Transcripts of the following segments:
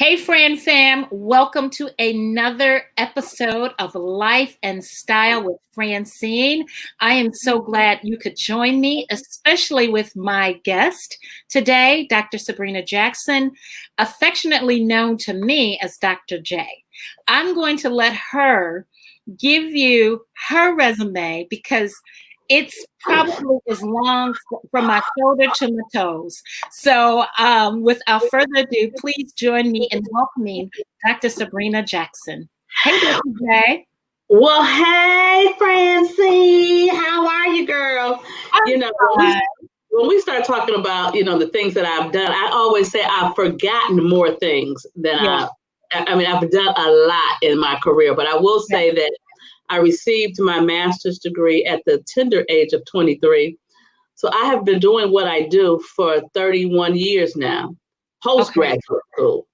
Hey, Fran fam, welcome to another episode of Life and Style with Francyne. I am so glad you could join me, especially with my guest today, Dr. Sabrina Jackson, affectionately known to me as Dr. J. I'm going to let her give you her resume because it's probably as long from my shoulder to my toes. So without further ado, please join me in welcoming Dr. Sabrina Jackson. Hey, Dr. J. Well, hey, Francy. How are you, girl? When we start talking about, the things that I've done, I always say I've forgotten more things than I've done a lot in my career, but I will say that I received my master's degree at the tender age of 23. So I have been doing what I do for 31 years now, postgraduate school.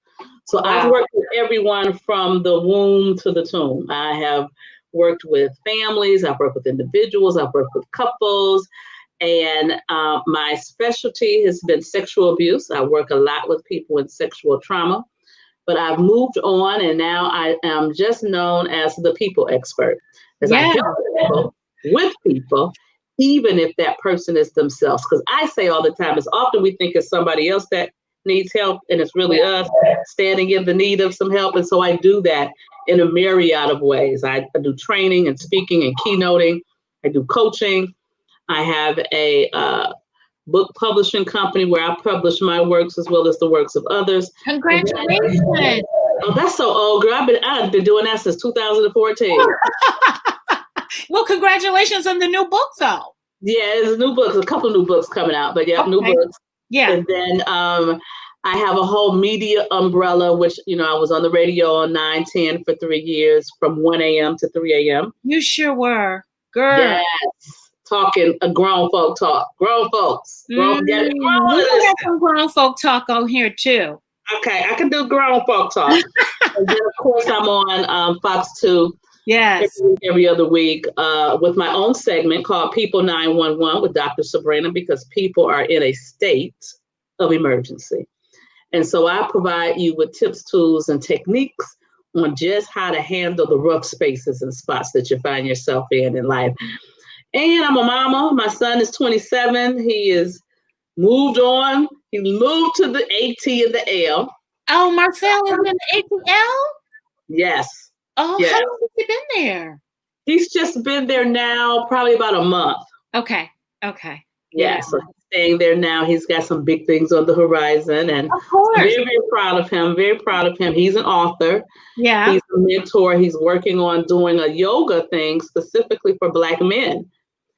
So I've worked with everyone from the womb to the tomb. I have worked with families, I've worked with individuals, I've worked with couples, and my specialty has been sexual abuse. I work a lot with people in sexual trauma. But I've moved on, and now I am just known as the people expert. As I help people with people, even if that person is themselves. Because I say all the time, it's often we think it's somebody else that needs help, and it's really us standing in the need of some help. And so I do that in a myriad of ways. I do training and speaking and keynoting. I do coaching. I have a book publishing company where I publish my works as well as the works of others. Congratulations. Oh, that's so old, girl. I've been doing that since 2014. Well, congratulations on the new book, though. Yeah, there's new books, a couple new books coming out, but new books. Yeah. And then I have a whole media umbrella, which, I was on the radio on 910 for 3 years from 1 a.m. to 3 a.m. You sure were, girl. Yes. Talking a grown folk talk. Grown folks. We have some grown folk talk on here too. Okay, I can do grown folk talk. And then of course I'm on Fox 2 every other week with my own segment called People 911 with Dr. Sabrina, because people are in a state of emergency. And so I provide you with tips, tools, and techniques on just how to handle the rough spaces and spots that you find yourself in life. And I'm a mama. My son is 27. He is moved on. He moved to the AT and the L. Oh, Marcel is in the ATL? Yes. Oh, yes. How long has he been there? He's just been there now probably about a month. Okay. Yeah, so he's staying there now. He's got some big things on the horizon. And of course. I'm very, very proud of him. He's an author. Yeah. He's a mentor. He's working on doing a yoga thing specifically for Black men.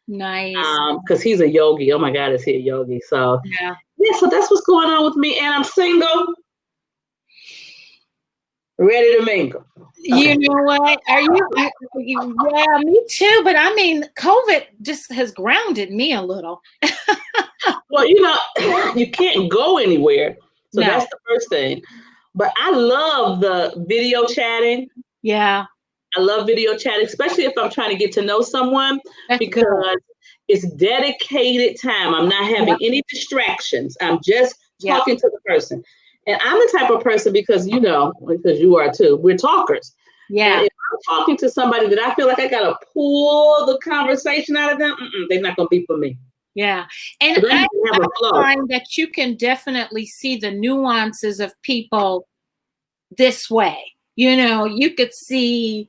Nice. Because he's a yogi. Oh my God, is he a yogi? So so that's what's going on with me. And I'm single, ready to mingle. Okay. You know what? Are you? Yeah, me too. But I mean, COVID just has grounded me a little. Well, you can't go anywhere. So that's the first thing. But I love the video chatting. Yeah. I love video chat, especially if I'm trying to get to know someone, because it's dedicated time. I'm not having any distractions. I'm just talking to the person. And I'm the type of person, because you are too, we're talkers. Yeah. And if I'm talking to somebody that I feel like I got to pull the conversation out of them, they're not going to be for me. Yeah. And I find that you can definitely see the nuances of people this way. You could see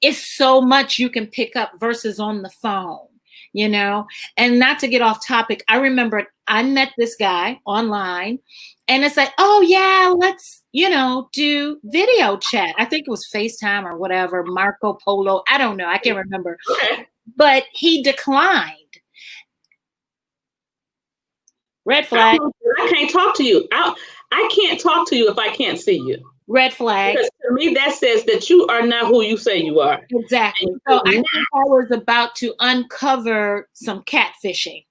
it's so much you can pick up versus on the phone, and not to get off topic. I remember I met this guy online, and it's like, oh yeah, let's, do video chat. I think it was FaceTime or whatever, Marco Polo. I don't know. I can't remember, but he declined. Red flag. I can't talk to you. I can't talk to you if I can't see you. Red flag. Because to me, that says that you are not who you say you are. Exactly. So I think I was about to uncover some catfishing.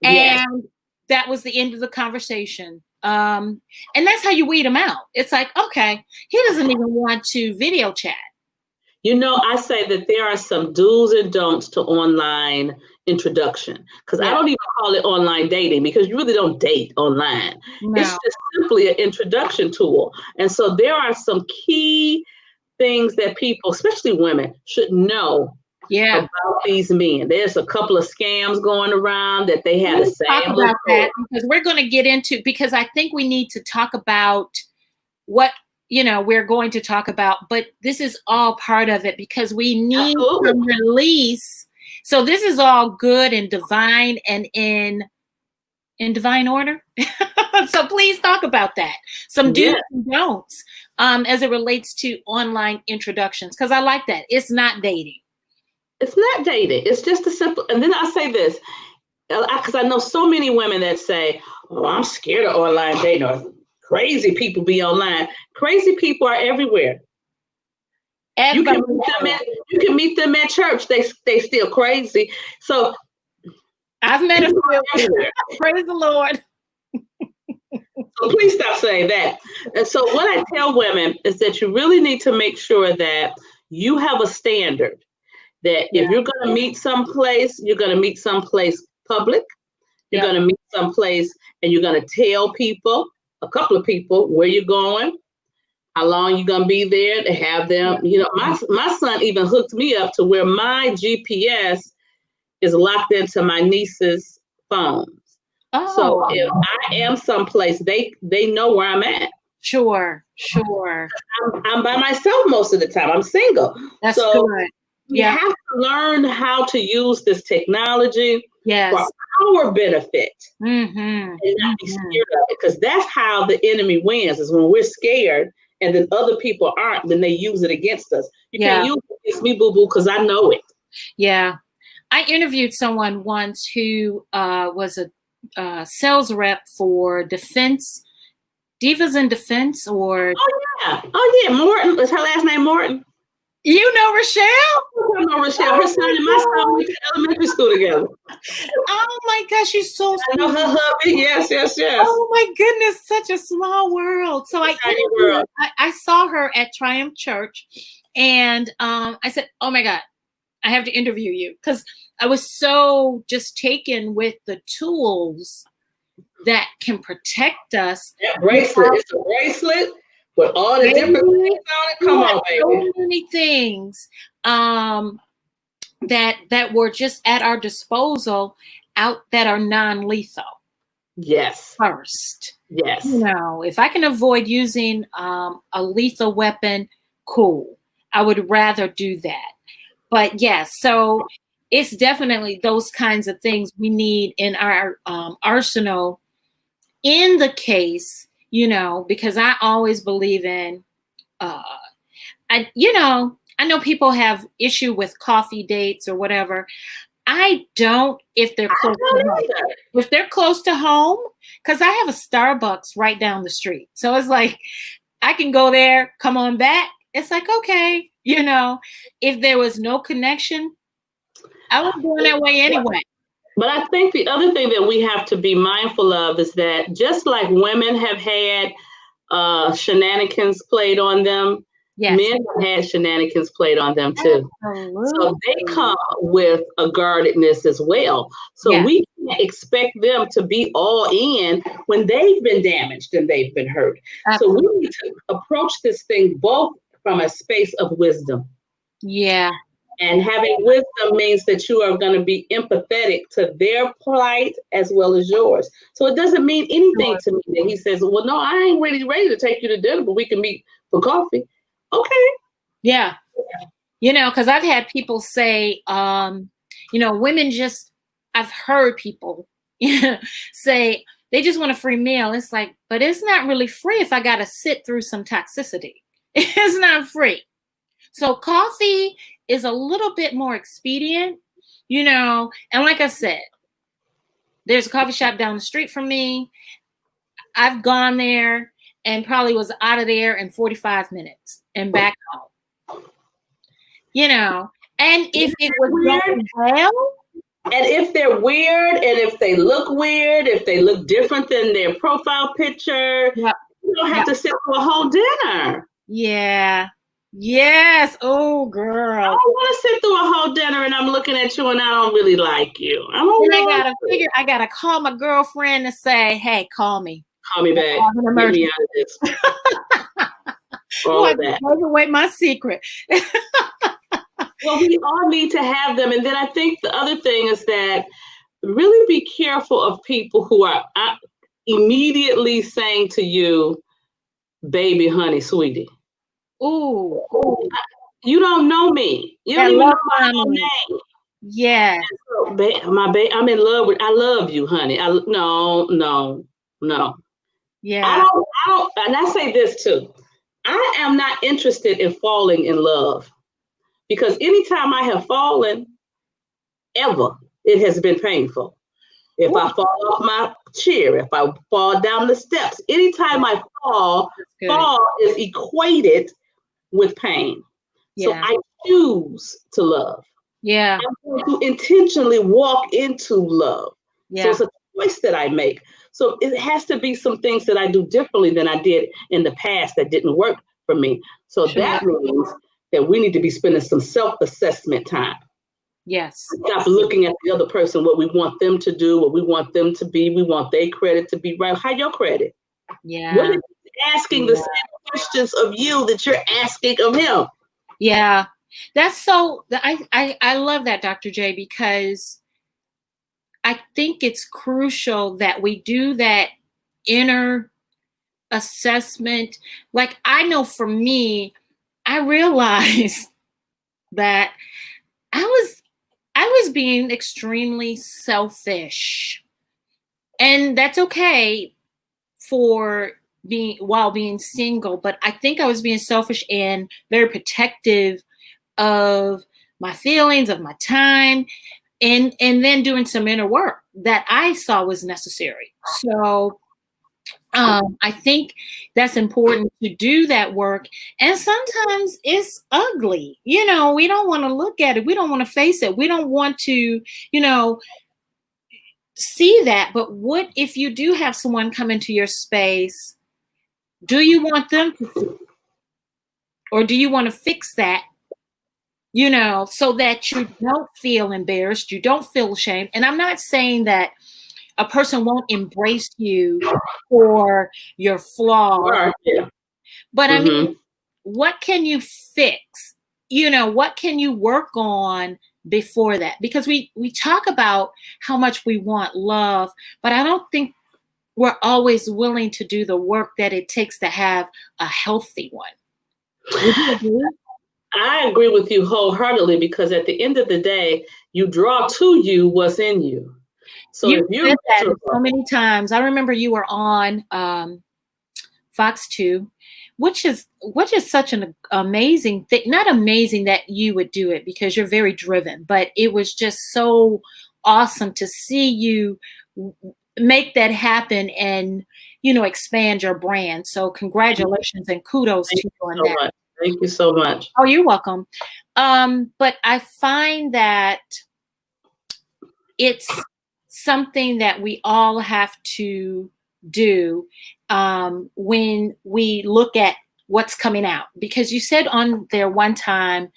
And that was the end of the conversation. And that's how you weed them out. It's like, okay, he doesn't even want to video chat. I say that there are some do's and don'ts to online introduction, because I don't even call it online dating, because you really don't date online. No. It's just simply an introduction tool. And so there are some key things that people, especially women, should know about these men. There's a couple of scams going around that they have the same. Talk about that, because we're going to get into, because I think we need to talk about what we're going to talk about, but this is all part of it, because we need some release. So this is all good and divine and in divine order. So please talk about that. Some do's and don'ts as it relates to online introductions, because I like that. It's not dating. It's not dating. It's just a simple. And then I say this, because I know so many women that say, "Oh, I'm scared of online dating," or crazy people be online. Crazy people are everywhere. You can meet them at church. They still crazy. So I've met a few. Praise the Lord. So please stop saying that. And so what I tell women is that you really need to make sure that you have a standard. That if you're going to meet someplace, you're going to meet someplace public. You're going to meet someplace, and you're going to tell people, a couple of people, where you're going, how long you're going to be there, to have them. My son even hooked me up to where my GPS is locked into my niece's phones. Oh. So if I am someplace, they know where I'm at. Sure. I'm by myself most of the time. I'm single. That's good. You have to learn how to use this technology for our benefit, and not be scared of it, because that's how the enemy wins, is when we're scared and then other people aren't, then they use it against us. You can't use it against me, boo-boo, because I know it. Yeah. I interviewed someone once who was a sales rep for defense, Divas in Defense, or... Oh, yeah. Morton. Is her last name Morton? You know Rochelle? I know Rochelle. Her son and my son went to elementary school together. Oh my gosh, she's so sweet. I know her hubby. Yes. Oh my goodness, such a small world. So I saw her at Triumph Church, and I said, "Oh my God, I have to interview you," because I was so just taken with the tools that can protect us. That bracelet. It's a bracelet. With all the different things on it, come on, baby. So many things that were just at our disposal, that are non-lethal. Yes. First. Yes. If I can avoid using a lethal weapon, cool. I would rather do that. But yes, so it's definitely those kinds of things we need in our arsenal in the case. Because I always believe in, I know people have issue with coffee dates or whatever. I don't, if they're close to home. If they're close to home, because I have a Starbucks right down the street. So it's like, I can go there, come on back. It's like, okay, if there was no connection, I was going that way anyway. But I think the other thing that we have to be mindful of is that just like women have had shenanigans played on them, men have had shenanigans played on them too. Absolutely. So they come with a guardedness as well. So we can't expect them to be all in when they've been damaged and they've been hurt. Absolutely. So we need to approach this thing both from a space of wisdom. Yeah. And having wisdom means that you are going to be empathetic to their plight as well as yours. So it doesn't mean anything to me that he says, well, no, I ain't ready to take you to dinner, but we can meet for coffee. Okay. Yeah. Because I've had people say, women just, I've heard people say they just want a free meal. It's like, but it's not really free if I got to sit through some toxicity. It's not free. So coffee is a little bit more expedient, and like I said, there's a coffee shop down the street from me. I've gone there and probably was out of there in 45 minutes and back home, and if it was going well. And if they're weird, and if they look weird, if they look different than their profile picture, you don't have to sit for a whole dinner. Yeah. Yes. Oh, I girl. don't want to sit through a whole dinner and I'm looking at you and I don't really like you. I don't Then want to. I gotta call my girlfriend and say, hey, call me. Call me I back. have an Get me emergency. out of this. Oh, All I of that. gave away my secret. Well, we all need to have them. And then I think the other thing is that really be careful of people who are immediately saying to you, baby, honey, sweetie. Ooh, You don't know me. You don't that even love know my own bombing. name. Yes. I'm in love with. I love you, honey. No. Yeah. I don't. And I say this too. I am not interested in falling in love because anytime I have fallen, ever, it has been painful. If Ooh, I fall off my chair, if I fall down the steps, anytime I that's good. fall is equated with pain. So Yeah. I choose to love. Yeah. I'm going to intentionally walk into love. So Yeah. it's a choice that I make. So it has to be some things that I do differently than I did in the past that didn't work for me. So Sure. that means that we need to be spending some self-assessment time. Yes. Stop looking at the other person, what we want them to do, what we want them to be. We want their credit to be right. How your credit? What Yeah. is he asking the same questions of you that you're asking of him? Yeah. That's so I love that, Dr. J, because I think it's crucial that we do that inner assessment. Like I know for me, I realized that I was I was being extremely selfish. And that's okay for being while being single, but I think I was being selfish and very protective of my feelings, of my time, and then doing some inner work that I saw was necessary. So I think that's important to do that work. And sometimes it's ugly. We don't want to look at it. We don't want to face it. We don't want to, you know, see that. But what if you do have someone come into your space? Do you want them to see, or do you want to fix that? So that you don't feel embarrassed, you don't feel ashamed. And I'm not saying that a person won't embrace you for your flaws, Right. Yeah. but I mean, Mm-hmm. what can you fix? What can you work on before that? Because we talk about how much we want love, but I don't think we're always willing to do the work that it takes to have a healthy one. Would you agree? I agree with you wholeheartedly because at the end of the day, you draw to you what's in you. So You if you're said that so miserable, many times. I remember you were on Fox 2, which is such an amazing thing. Not amazing that you would do it because you're very driven, but it was just so awesome to see you make that happen and expand your brand. So congratulations and kudos thank to you you on so that. much. Thank you so much. Oh, you're welcome. But I find that it's something that we all have to do when we look at what's coming out. Because you said on there one time,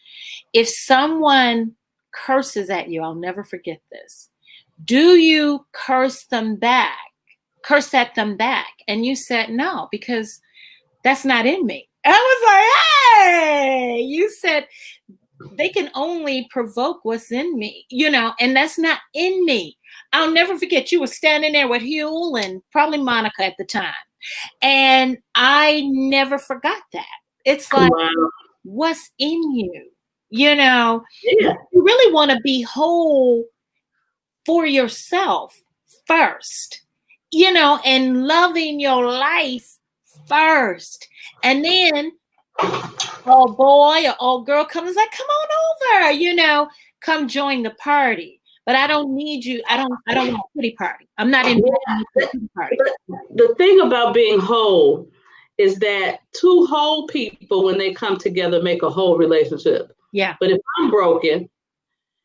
if someone curses at you, I'll never forget this. Do you curse them back? Curse at them back? And you said no, because that's not in me. I was like, hey, you said they can only provoke what's in me, and that's not in me. I'll never forget you were standing there with Huel and probably Monica at the time. And I never forgot that. It's like, Wow. what's in you? You know, Yeah. you really want to be whole for yourself first, and loving your life first. And then old boy or old girl comes like, come on over, come join the party. But I don't need you. I don't want a pity party. I'm not inviting you to a pity party. The thing about being whole is that two whole people, when they come together, make a whole relationship. Yeah. But if I'm broken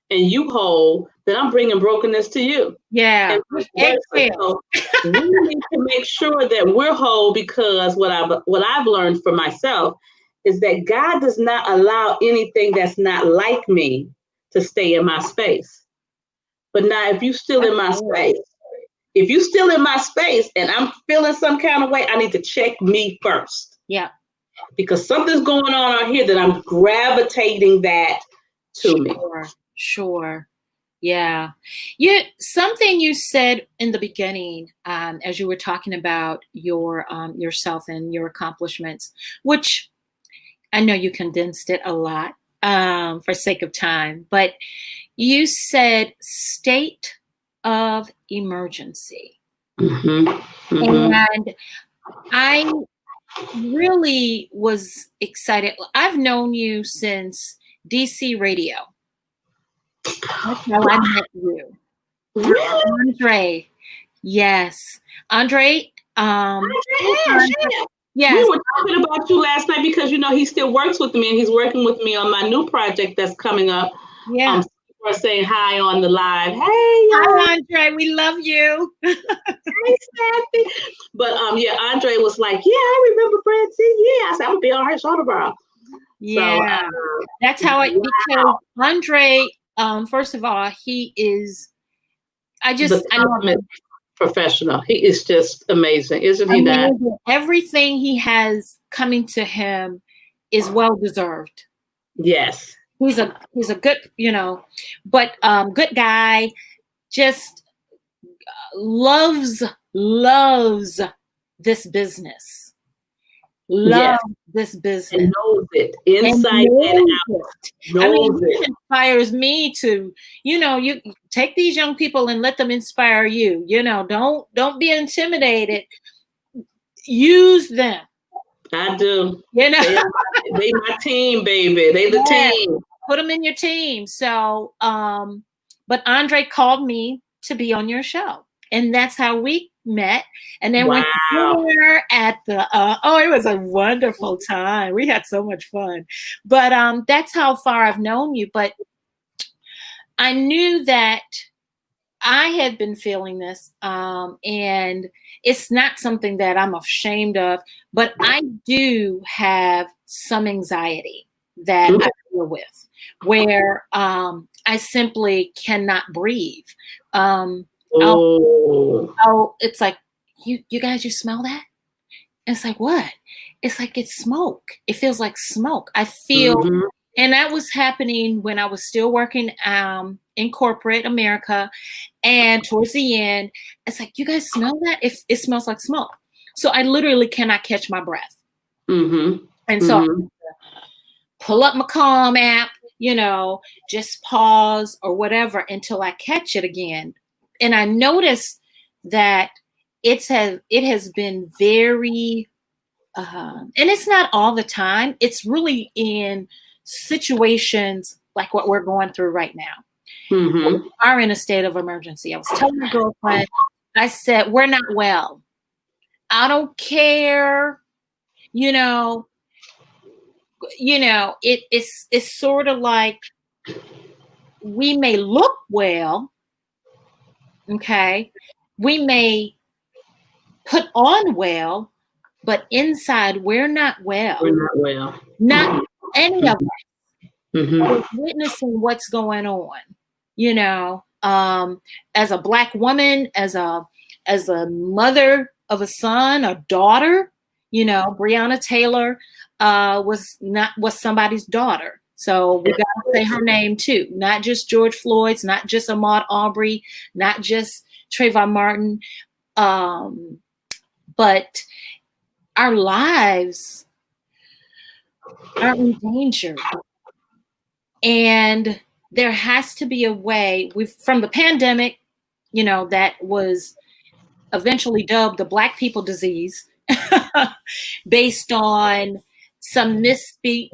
and you whole, then I'm bringing brokenness to you. Yeah. And vice versa. So we need to make sure that we're whole because what I've learned for myself is that God does not allow anything that's not like me to stay in my space. But now if you still in my space, if you still in my space and I'm feeling some kind of way, I need to check me first. Yeah. Because something's going on out here that I'm gravitating that to me. Sure. Yeah. Something you said in the beginning, as you were talking about your yourself and your accomplishments, which I know you condensed it a lot for sake of time, but you said state of emergency. Mm-hmm. Mm-hmm. And I really was excited. I've known you since DC Radio. That's how I met you. Really? Andre. Yes. Andre. Yes. We were talking about you last night because he still works with me and he's working with me on my new project that's coming up. Yeah. We're saying hi on the live. Hey, y'all. Hi, Andre. We love you. Hey, Snappy. But yeah, Andre was like, yeah, I remember Francyne. Yeah, I said, I'm gonna be on her shoulder, bro. Yeah. So, that's how because Andre, first of all, he is I love him. Professional. He is just amazing, isn't he? That everything he has coming to him is well deserved. Yes. He's a good, but good guy, just loves this business. This business. And knows it inside and out. It inspires me to, you take these young people and let them inspire you. Don't be intimidated. Use them. I do. They my team, baby. They the team. Put them in your team. So, but Andre called me to be on your show, and that's how we met. And then went to dinner at the. It was a wonderful time. We had so much fun. But that's how far I've known you. But I knew that I had been feeling this, and it's not something that I'm ashamed of, but I do have some anxiety that I deal with, where I simply cannot breathe. It's like, you guys, you smell that? And it's like, what? It's like, it's smoke. It feels like smoke. I feel, and that was happening when I was still working in corporate America. And towards the end, it's like, you guys smell that? It smells like smoke. So I literally cannot catch my breath. And so I pull up my Calm app, just pause or whatever until I catch it again. And I noticed that it has been very, and it's not all the time. It's really in situations like what we're going through right now. We are in a state of emergency. I was telling my girlfriend, I said, we're not well. I don't care. It's sort of like we may look well. Okay. We may put on well, but inside we're not well. We're not well. Not any of us. We're witnessing what's going on. As a Black woman, as a mother of a son, a daughter, Breonna Taylor was somebody's daughter. So we got to say her name too, not just George Floyd's, not just Ahmaud Arbery, not just Trayvon Martin, but our lives are in danger. And there has to be a way. From the pandemic, that was eventually dubbed the Black people disease based on some misspeak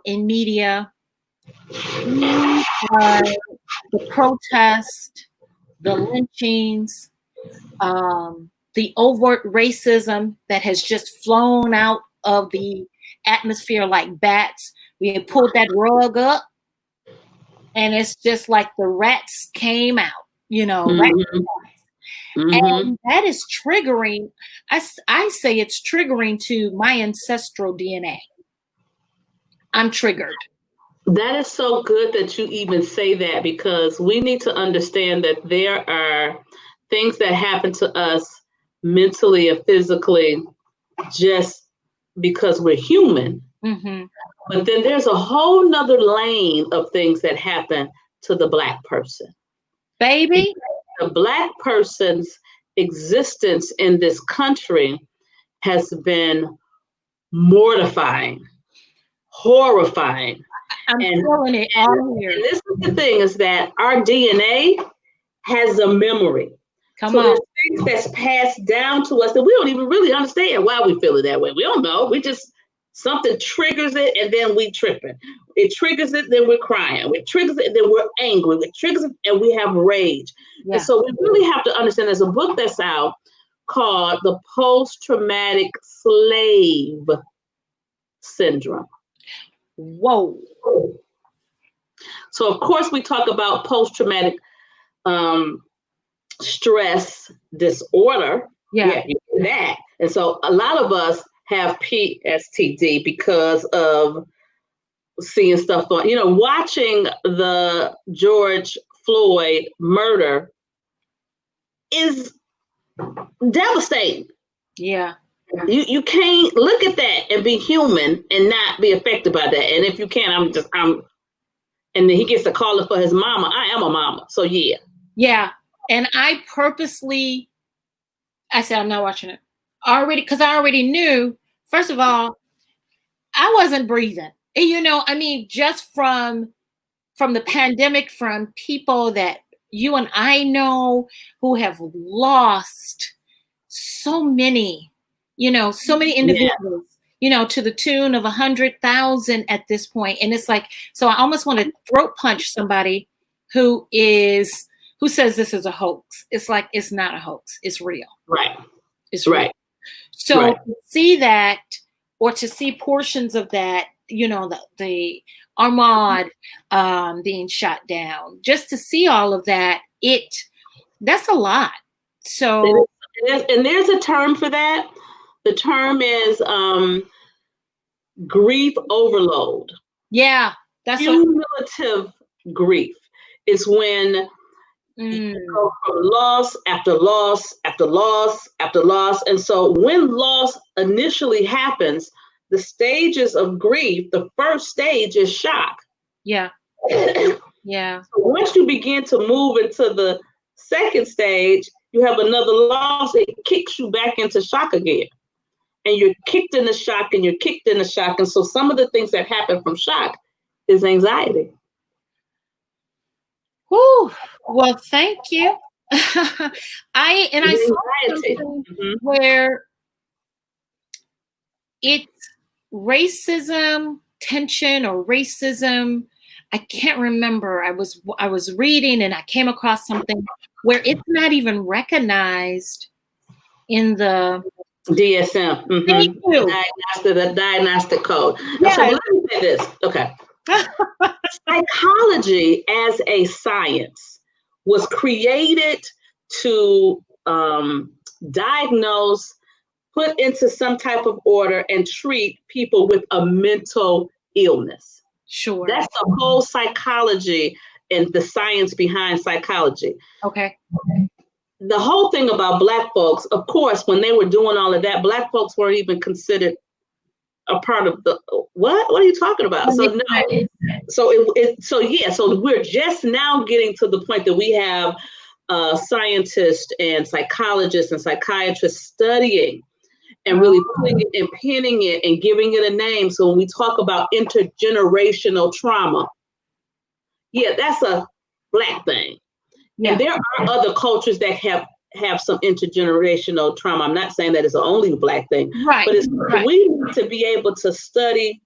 in media, the protest, the lynchings, the overt racism that has just flown out of the atmosphere like bats. We had pulled that rug up, and it's just like the rats came out, and that is triggering. I say it's triggering to my ancestral DNA. I'm triggered. That is so good that you even say that, because we need to understand that there are things that happen to us mentally and physically just because we're human. Mm-hmm. But then there's a whole nother lane of things that happen to the Black person. Baby. The Black person's existence in this country has been mortifying, horrifying. I'm feeling it all here. And this is the thing, is that our DNA has a memory. Come so on. There's things that's passed down to us that we don't even really understand why we feel it that way. We don't know. We just, something triggers it and then we tripping. It triggers it, then we're crying. It triggers it, and then we're angry. It triggers it, and we have rage. Yeah. And so we really have to understand, there's a book that's out called The Post-Traumatic Slave Syndrome. Whoa. So of course we talk about post-traumatic stress disorder. Yeah. You do that. And so a lot of us have PSTD because of seeing stuff going, watching the George Floyd murder is devastating. Yeah. You can't look at that and be human and not be affected by that. And if you can, and then he gets to call it for his mama. I am a mama. So yeah. Yeah. And I said, I'm not watching it already, because I already knew, first of all, I wasn't breathing. And, just from the pandemic, from people that you and I know who have lost so many individuals, to the tune of 100,000 at this point. And it's like, so I almost want to throat punch somebody who says this is a hoax. It's like, it's not a hoax. It's real. Right. It's real. Right. So right. To see that, or to see portions of that, the Armand being shot down, just to see all of that, that's a lot. So, and there's a term for that. The term is grief overload. Yeah, that's cumulative grief. It's when you go from loss after loss after loss after loss. And so when loss initially happens, the stages of grief, the first stage is shock. Yeah. Yeah. So once you begin to move into the second stage, you have another loss, it kicks you back into shock again. And you're kicked in the shock and you're kicked in the shock. And so some of the things that happen from shock is anxiety. Whew. Well, thank you. I saw something where it's racism, tension, or racism. I can't remember. I was reading and I came across something where it's not even recognized in the DSM. Thank you. The diagnostic code. Yeah. So let me say this. Okay. Psychology as a science was created to diagnose, put into some type of order, and treat people with a mental illness. Sure. That's the whole psychology and the science behind psychology. Okay. The whole thing about Black folks, of course, when they were doing all of that, Black folks weren't even considered a part of the, what are you talking about? So no, so we're just now getting to the point that we have scientists and psychologists and psychiatrists studying and really putting it and pinning it and giving it a name. So when we talk about intergenerational trauma, yeah, that's a Black thing. Yeah. And there are other cultures that have some intergenerational trauma. I'm not saying that it's the only Black thing, right? But we need to be able to study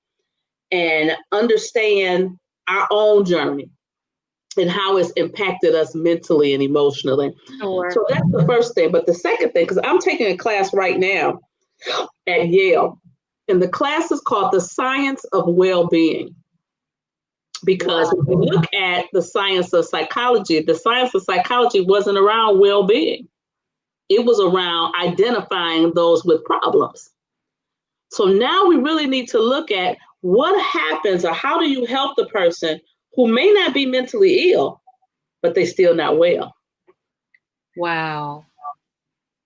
and understand our own journey and how it's impacted us mentally and emotionally. Sure. So that's the first thing. But the second thing, because I'm taking a class right now at Yale, and the class is called The Science of Well-Being. Because when we look at the science of psychology wasn't around well-being. It was around identifying those with problems. So now we really need to look at what happens, or how do you help the person who may not be mentally ill, but they still not well? Wow.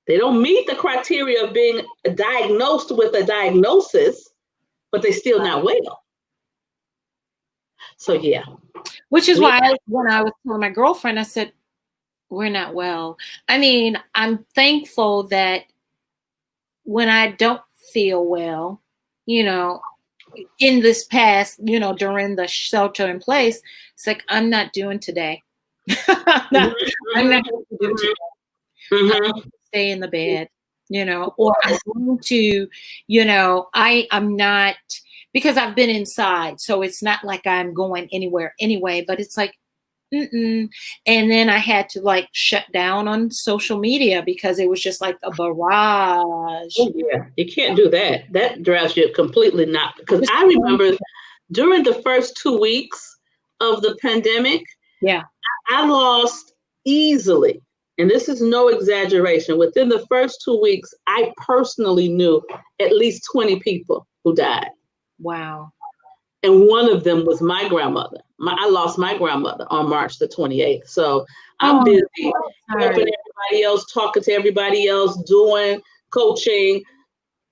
They don't meet the criteria of being diagnosed with a diagnosis, but they still not well. So yeah. Which is why when I was telling my girlfriend, I said, we're not well. I mean, I'm thankful that when I don't feel well, you know, in this past, you know, during the shelter in place, it's like, I'm not doing today. I'm not going to do today. I'm going to stay in the bed, you know, or I'm going to, you know, I'm not, because I've been inside. So it's not like I'm going anywhere anyway, but it's like, and then I had to like shut down on social media because it was just like a barrage. Oh, yeah, you can't do that. That drives you completely nuts. Because I remember during the first 2 weeks of the pandemic, yeah, I lost easily, and this is no exaggeration, within the first 2 weeks, I personally knew at least 20 people who died. Wow. And one of them was my grandmother. I lost my grandmother on March the 28th. So I'm busy helping everybody else, talking to everybody else, doing coaching,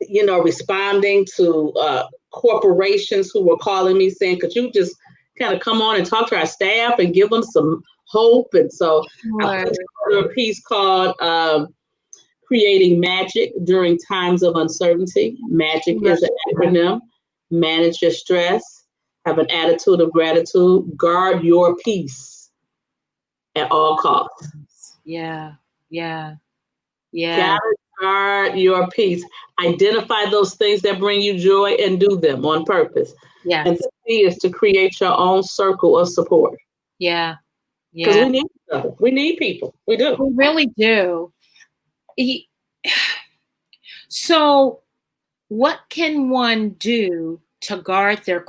you know, responding to corporations who were calling me saying, could you just kind of come on and talk to our staff and give them some hope? And so I put together a piece called Creating Magic During Times of Uncertainty. Magic is an acronym. Manage your stress. Have an attitude of gratitude. Guard your peace at all costs. Yeah. Gotta guard your peace. Identify those things that bring you joy and do them on purpose. Yes. And the key is to create your own circle of support. Yeah. Because we need each other. We need people. We do. We really do. So what can one do to guard their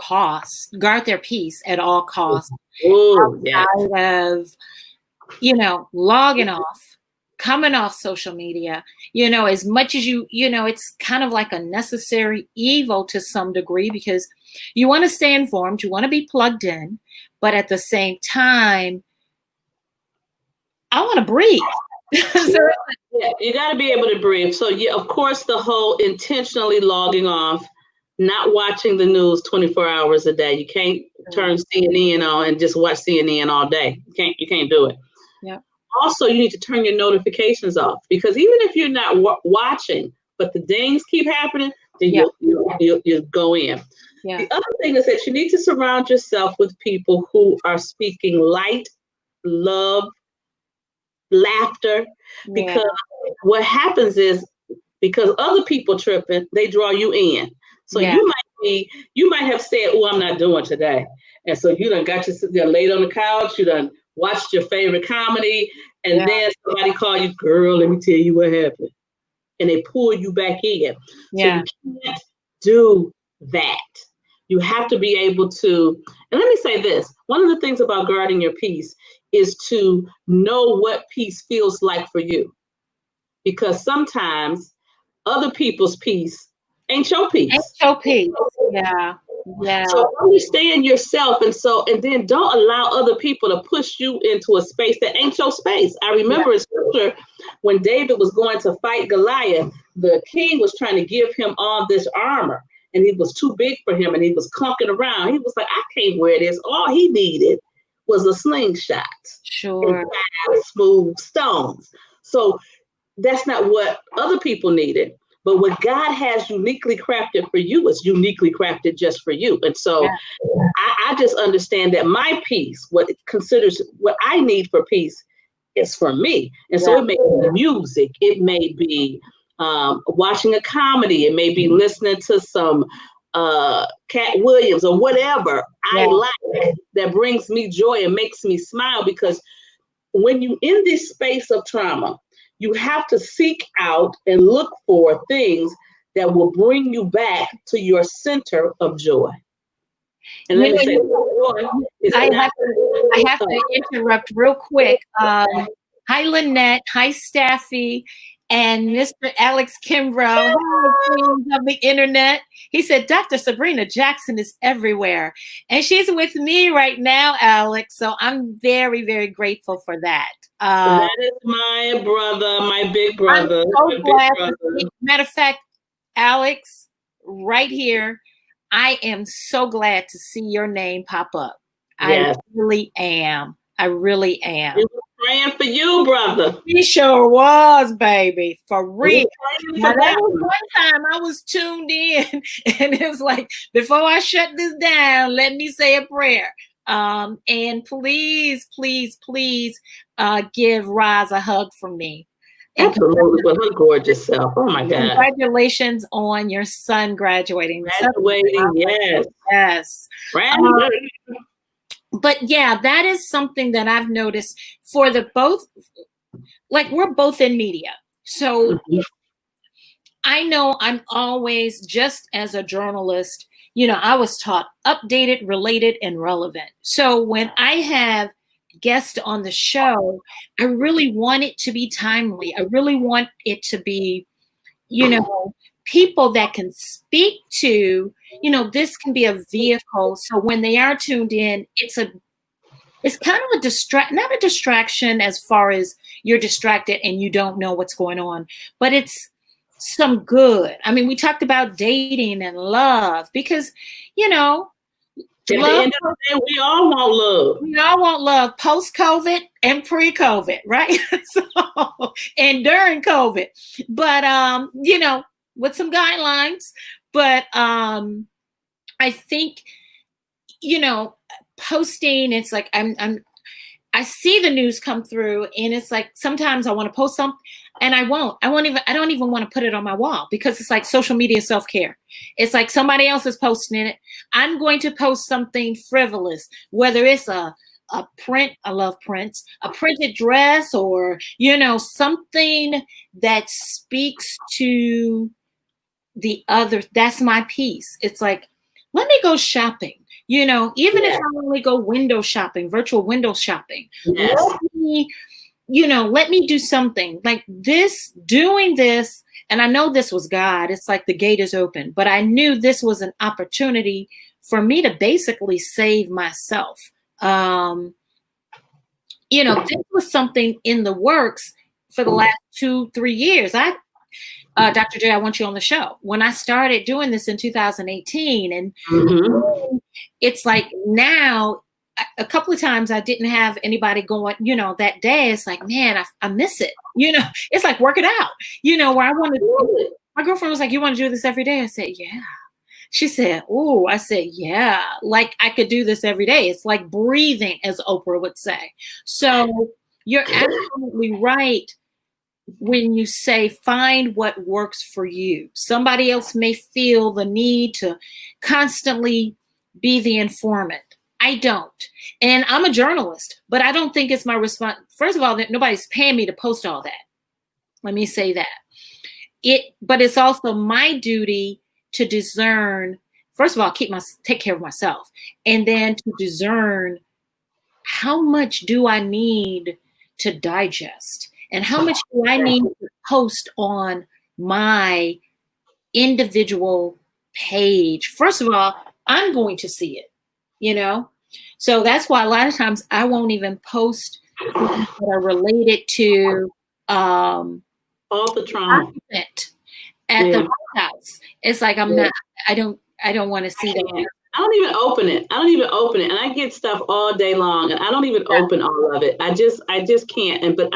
peace at all costs? Outside of, you know, logging off, coming off social media, you know, as much as you know, it's kind of like a necessary evil to some degree because you want to stay informed, you want to be plugged in, but at the same time, I want to breathe. Yeah, you got to be able to breathe. So yeah, of course, the whole intentionally logging off, not watching the news 24 hours a day. You can't turn CNN on and just watch CNN all day. You can't do it. Yeah. Also, you need to turn your notifications off because even if you're not watching, but the dings keep happening, then you'll go in. Yeah. The other thing is that you need to surround yourself with people who are speaking light, love, laughter, because what happens is because other people tripping, they draw you in. So you might have said, "Oh, I'm not doing today," and so you done got you sit there laid on the couch, you done watched your favorite comedy, and then somebody call you, "Girl, let me tell you what happened," and they pull you back in. So you can't do that. You have to be able to, and let me say this, one of the things about guarding your peace is to know what peace feels like for you. Because sometimes other people's peace ain't your peace. Ain't your peace. Yeah. So understand yourself, and then don't allow other people to push you into a space that ain't your space. I remember in scripture when David was going to fight Goliath, the king was trying to give him all this armor, and it was too big for him, and he was clunking around. He was like, I can't wear this. All he needed was a slingshot. Sure. And smooth stones. So that's not what other people needed. But what God has uniquely crafted for you is uniquely crafted just for you. And so I just understand that my peace, what I need for peace is for me. And so it may be music, it may be watching a comedy, it may be listening to some Cat Williams or whatever I like that brings me joy and makes me smile. Because when you in this space of trauma, you have to seek out and look for things that will bring you back to your center of joy. And let me say, I have to interrupt real quick. Hi, Lynette. Hi, Staffy. And Mr. Alex Kimbrough, hi, queens of the internet. He said, Dr. Sabrina Jackson is everywhere. And she's with me right now, Alex. So I'm very, very grateful for that. That is my brother, my big brother. I'm so glad to see. Matter of fact, Alex, right here, I am so glad to see your name pop up. Yes. I really am. I really am. We were praying for you, brother. He sure was, baby. For real. Now, that was one time I was tuned in and it was like, before I shut this down, let me say a prayer. And please, please, please give Roz a hug from me. Absolutely, with her gorgeous self. Oh my God. Congratulations on your son graduating. Graduating, yes. Yes. But yeah, that is something that I've noticed for the both, like we're both in media. So I know I'm always, just as a journalist, I was taught updated, related, and relevant. So when I have guests on the show, I really want it to be timely. I really want it to be, people that can speak to, this can be a vehicle. So when they are tuned in, it's kind of not a distraction as far as you're distracted and you don't know what's going on, but it's some good. I mean, we talked about dating and love because, at the end of the day, we all want love. We all want love post-COVID and pre-COVID, right? And during COVID, but with some guidelines. But I think, posting, it's like I see the news come through and it's like sometimes I want to post something and I don't even want to put it on my wall because it's like social media self-care. It's like somebody else is posting it. I'm going to post something frivolous, whether it's a print, I love prints, a printed dress or, something that speaks to the other. That's my piece. It's like, let me go shopping. Even if I only go window shopping, virtual window shopping, let me do something like this, doing this. And I know this was God. It's like the gate is open, but I knew this was an opportunity for me to basically save myself. This was something in the works for the last 2-3 years. Dr. J, I want you on the show. When I started doing this in 2018, and it's like now, a couple of times I didn't have anybody going, that day. It's like, man, I miss it. It's like work it out, where I wanted to do it. My girlfriend was like, you want to do this every day? I said, yeah. She said, oh, I said, yeah, like I could do this every day. It's like breathing, as Oprah would say. So you're absolutely right. When you say find what works for you, somebody else may feel the need to constantly be the informant. I don't. And I'm a journalist, but I don't think it's my response. First of all, that nobody's paying me to post all that. Let me say that. But it's also my duty to discern, first of all, take care of myself, and then to discern how much do I need to digest. And how much do I need to post on my individual page? First of all, I'm going to see it, So that's why a lot of times I won't even post things that are related to all the trauma at the house. It's like I don't want to see that. I don't even open it. And I get stuff all day long and I don't even open all of it. I just can't. But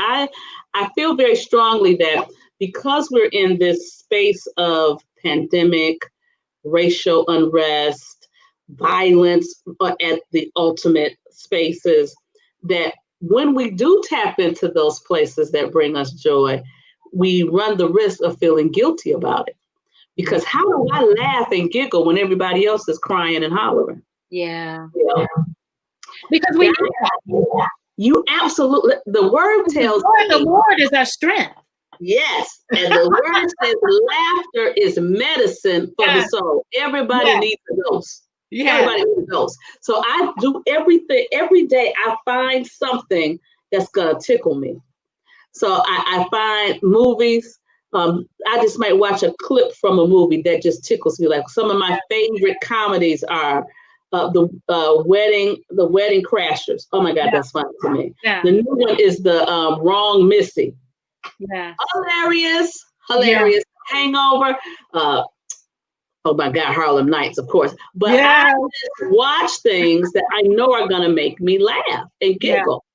I feel very strongly that because we're in this space of pandemic, racial unrest, violence at the ultimate spaces, that when we do tap into those places that bring us joy, we run the risk of feeling guilty about it. Because how do I laugh and giggle when everybody else is crying and hollering? Yeah. Because you absolutely, the word tells me. The Lord is our strength. Yes. And the word says laughter is medicine for the soul. Everybody needs a dose. Everybody needs a dose. So I do everything, every day I find something that's going to tickle me. So I find movies. I just might watch a clip from a movie that just tickles me. Like some of my favorite comedies are the Wedding Crashers. Oh my God, that's funny to me. Yeah. The new one is the Wrong Missy. Yeah. Hilarious. Yeah. Hangover. Oh my God, Harlem Nights, of course. But Yeah. I just watch things that I know are going to make me laugh and giggle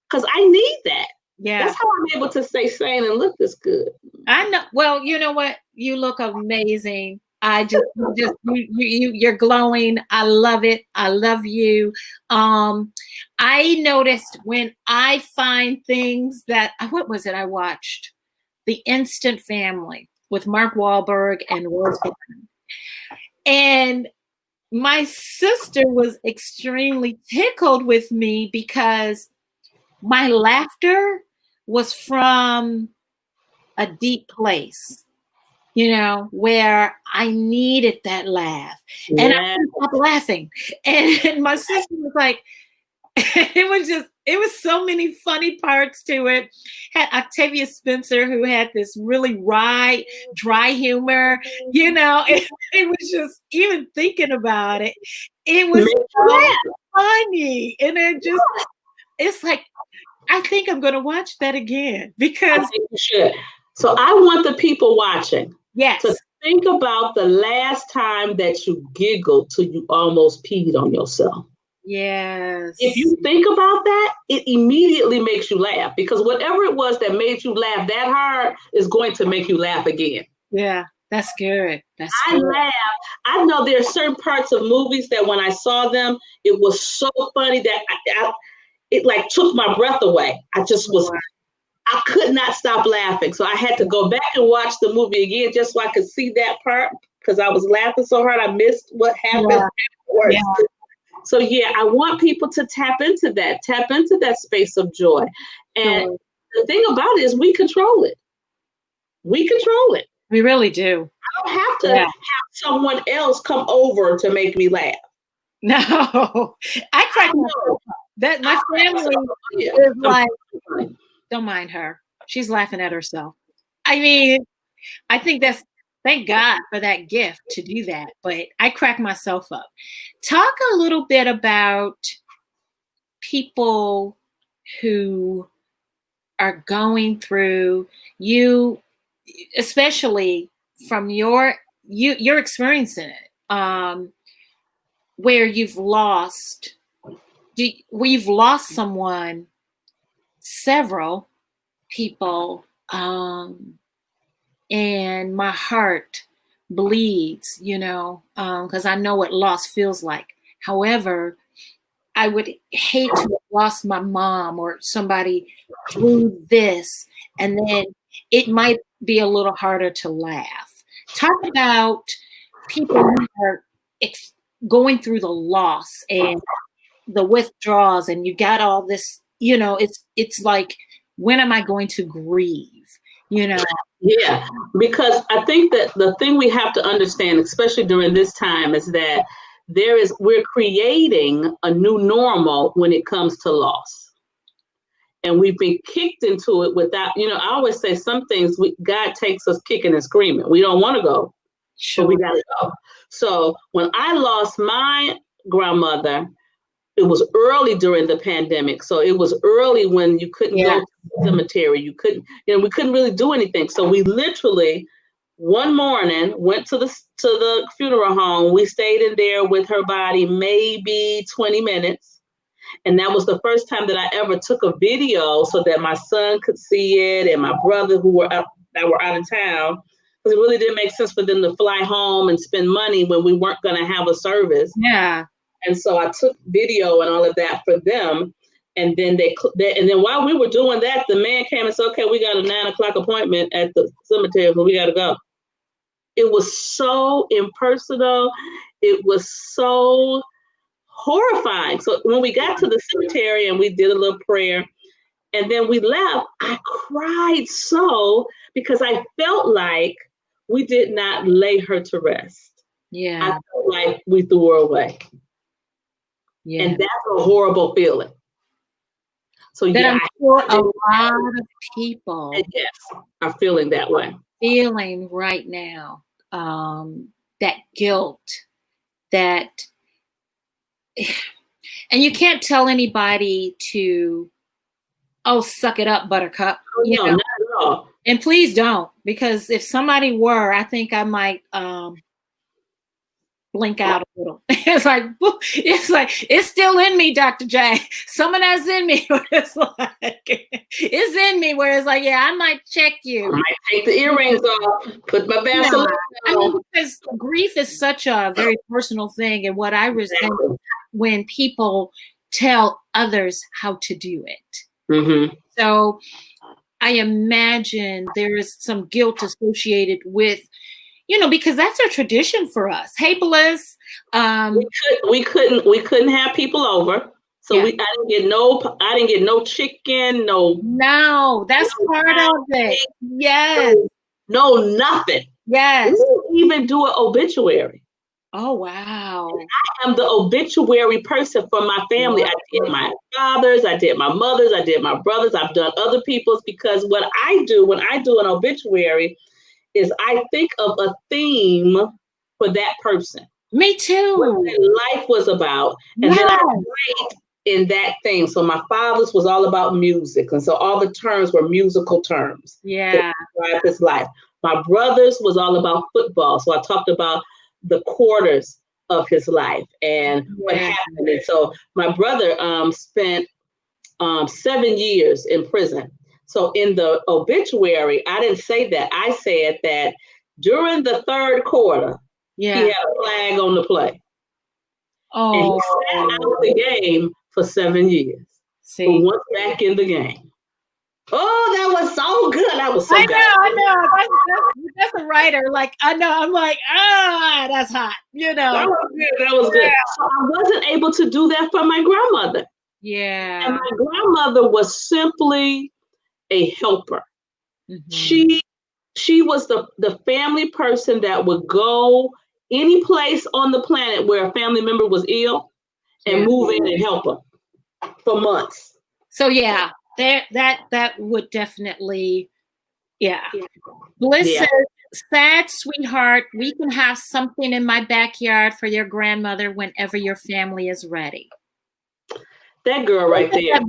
because I need that. Yeah. That's how I'm able to stay sane and look this good. I know. Well, you know what? You look amazing. You're glowing. I love it. I love you. I noticed when I find things that, what was it I watched? The Instant Family with Mark Wahlberg and Rose Byrne. And my sister was extremely tickled with me because my laughter was from a deep place, where I needed that laugh. And I couldn't stop laughing. And my sister was like, it was so many funny parts to it. Had Octavia Spencer, who had this really dry humor, it was just, even thinking about it, it was so funny. And it's like, I think I'm going to watch that again because I think you should. So I want the people watching to think about the last time that you giggled till you almost peed on yourself. Yes. If you think about that, it immediately makes you laugh because whatever it was that made you laugh that hard is going to make you laugh again. Yeah, that's good. I laugh. I know there are certain parts of movies that when I saw them, it was so funny that it like took my breath away. I could not stop laughing. So I had to go back and watch the movie again just so I could see that part because I was laughing so hard I missed what happened afterwards. Yeah. So yeah, I want people to tap into that space of joy. And the thing about it is we control it. We control it. We really do. I don't have to have someone else come over to make me laugh. No, I crack myself up. That my family is like, don't mind her. She's laughing at herself. I mean, I think thank God for that gift to do that. But I crack myself up. Talk a little bit about people who are going through, you, especially from you're experiencing it, where you've lost someone, several people, and my heart bleeds, because I know what loss feels like. However, I would hate to have lost my mom or somebody through this, and then it might be a little harder to laugh. Talk about people who are going through the loss and the withdrawals, and you got all this, it's like, when am I going to grieve? Yeah, because I think that the thing we have to understand, especially during this time, is that we're creating a new normal when it comes to loss. And we've been kicked into it without, I always say some things God takes us kicking and screaming. We don't want to go, but we got to go. So when I lost my grandmother, it was early during the pandemic. So it was early when you couldn't go to the cemetery. You couldn't, we couldn't really do anything. So we literally one morning went to the funeral home. We stayed in there with her body maybe 20 minutes. And that was the first time that I ever took a video so that my son could see it and my brother who were out of town. Because it really didn't make sense for them to fly home and spend money when we weren't going to have a service. Yeah. And so I took video and all of that for them. And then and then while we were doing that, the man came and said, okay, we got a 9:00 appointment at the cemetery, but we got to go. It was so impersonal. It was so horrifying. So when we got to the cemetery and we did a little prayer and then we left, I cried so because I felt like we did not lay her to rest. Yeah. I felt like we threw her away. Yeah. And that's a horrible feeling. So I'm sure a lot of people are feeling that way. feeling right now, that guilt, that, and you can't tell anybody to, oh, suck it up, buttercup. Oh, no, not at all. And please don't, because if somebody were, I think I might blink out a little. It's still in me, Dr. J. Some of that's in me. It's in me where it's like, yeah, I might check you. I might take the earrings off, put my Vaseline on. I mean, because grief is such a very personal thing, and what I resent when people tell others how to do it. Mm-hmm. So I imagine there is some guilt associated with, because that's a tradition for us. Hey, Bliss. We couldn't have people over, so I didn't get no chicken, no. That's part of it. Yes. No, nothing. Yes. We didn't even do an obituary. Oh, wow. And I am the obituary person for my family. Wow. I did my father's, I did my mother's, I did my brother's, I've done other people's, because what I do when I do an obituary is I think of a theme for that person. Me too. What their life was about. And then I write in that thing. So my father's was all about music. And so all the terms were musical terms. Yeah. Describe his life. My brother's was all about football. So I talked about the quarters of his life and what happened. And so my brother spent 7 years in prison. So in the obituary, I didn't say that. I said that during the third quarter, he had a flag on the play. Oh. And he sat out the game for 7 years. See. But once back in the game. Oh, that was so good. That was so good. I know. That's a writer. Like, I know. I'm like, that's hot. That was good. Yeah. So I wasn't able to do that for my grandmother. Yeah. And my grandmother was simply a helper. Mm-hmm. She was the family person that would go any place on the planet where a family member was ill and move in and help them for months. So that would definitely, Bliss says, sad sweetheart, we can have something in my backyard for your grandmother whenever your family is ready. That girl right there,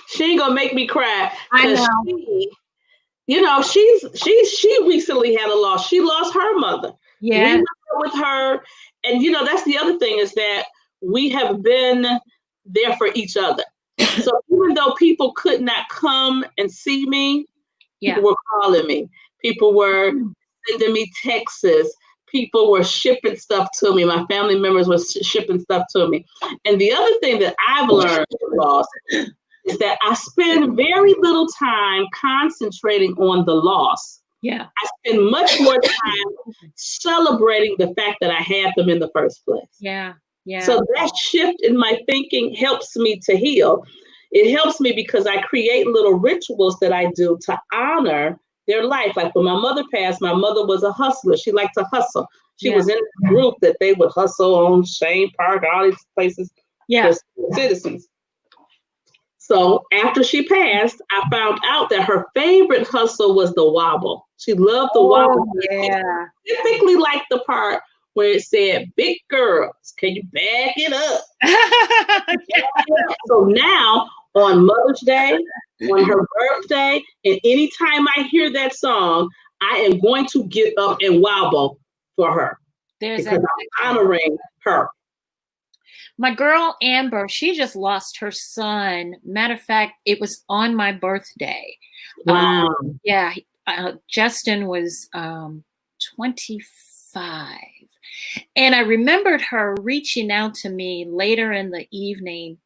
she ain't gonna make me cry. I know. She recently had a loss. She lost her mother. Yeah. We were with her, and that's the other thing, is that we have been there for each other. So even though people could not come and see me, people were calling me. People were sending me texts. People were shipping stuff to me. My family members were shipping stuff to me. And the other thing that I've learned, loss, is that I spend very little time concentrating on the loss. Yeah. I spend much more time celebrating the fact that I had them in the first place. Yeah. Yeah. So that shift in my thinking helps me to heal. It helps me because I create little rituals that I do to honor their life. Like when my mother passed, my mother was a hustler. She liked to hustle. She was in a group that they would hustle on Shane Park, all these places for citizens. So after she passed, I found out that her favorite hustle was the wobble. She loved the wobble. Yeah. Typically like the part where it said, big girls, can you back it up? So now on Mother's Day, on her birthday, and anytime I hear that song, I am going to get up and wobble for her. Because I'm honoring her. My girl Amber, she just lost her son. Matter of fact, it was on my birthday. Wow. Justin was 25. And I remembered her reaching out to me later in the evening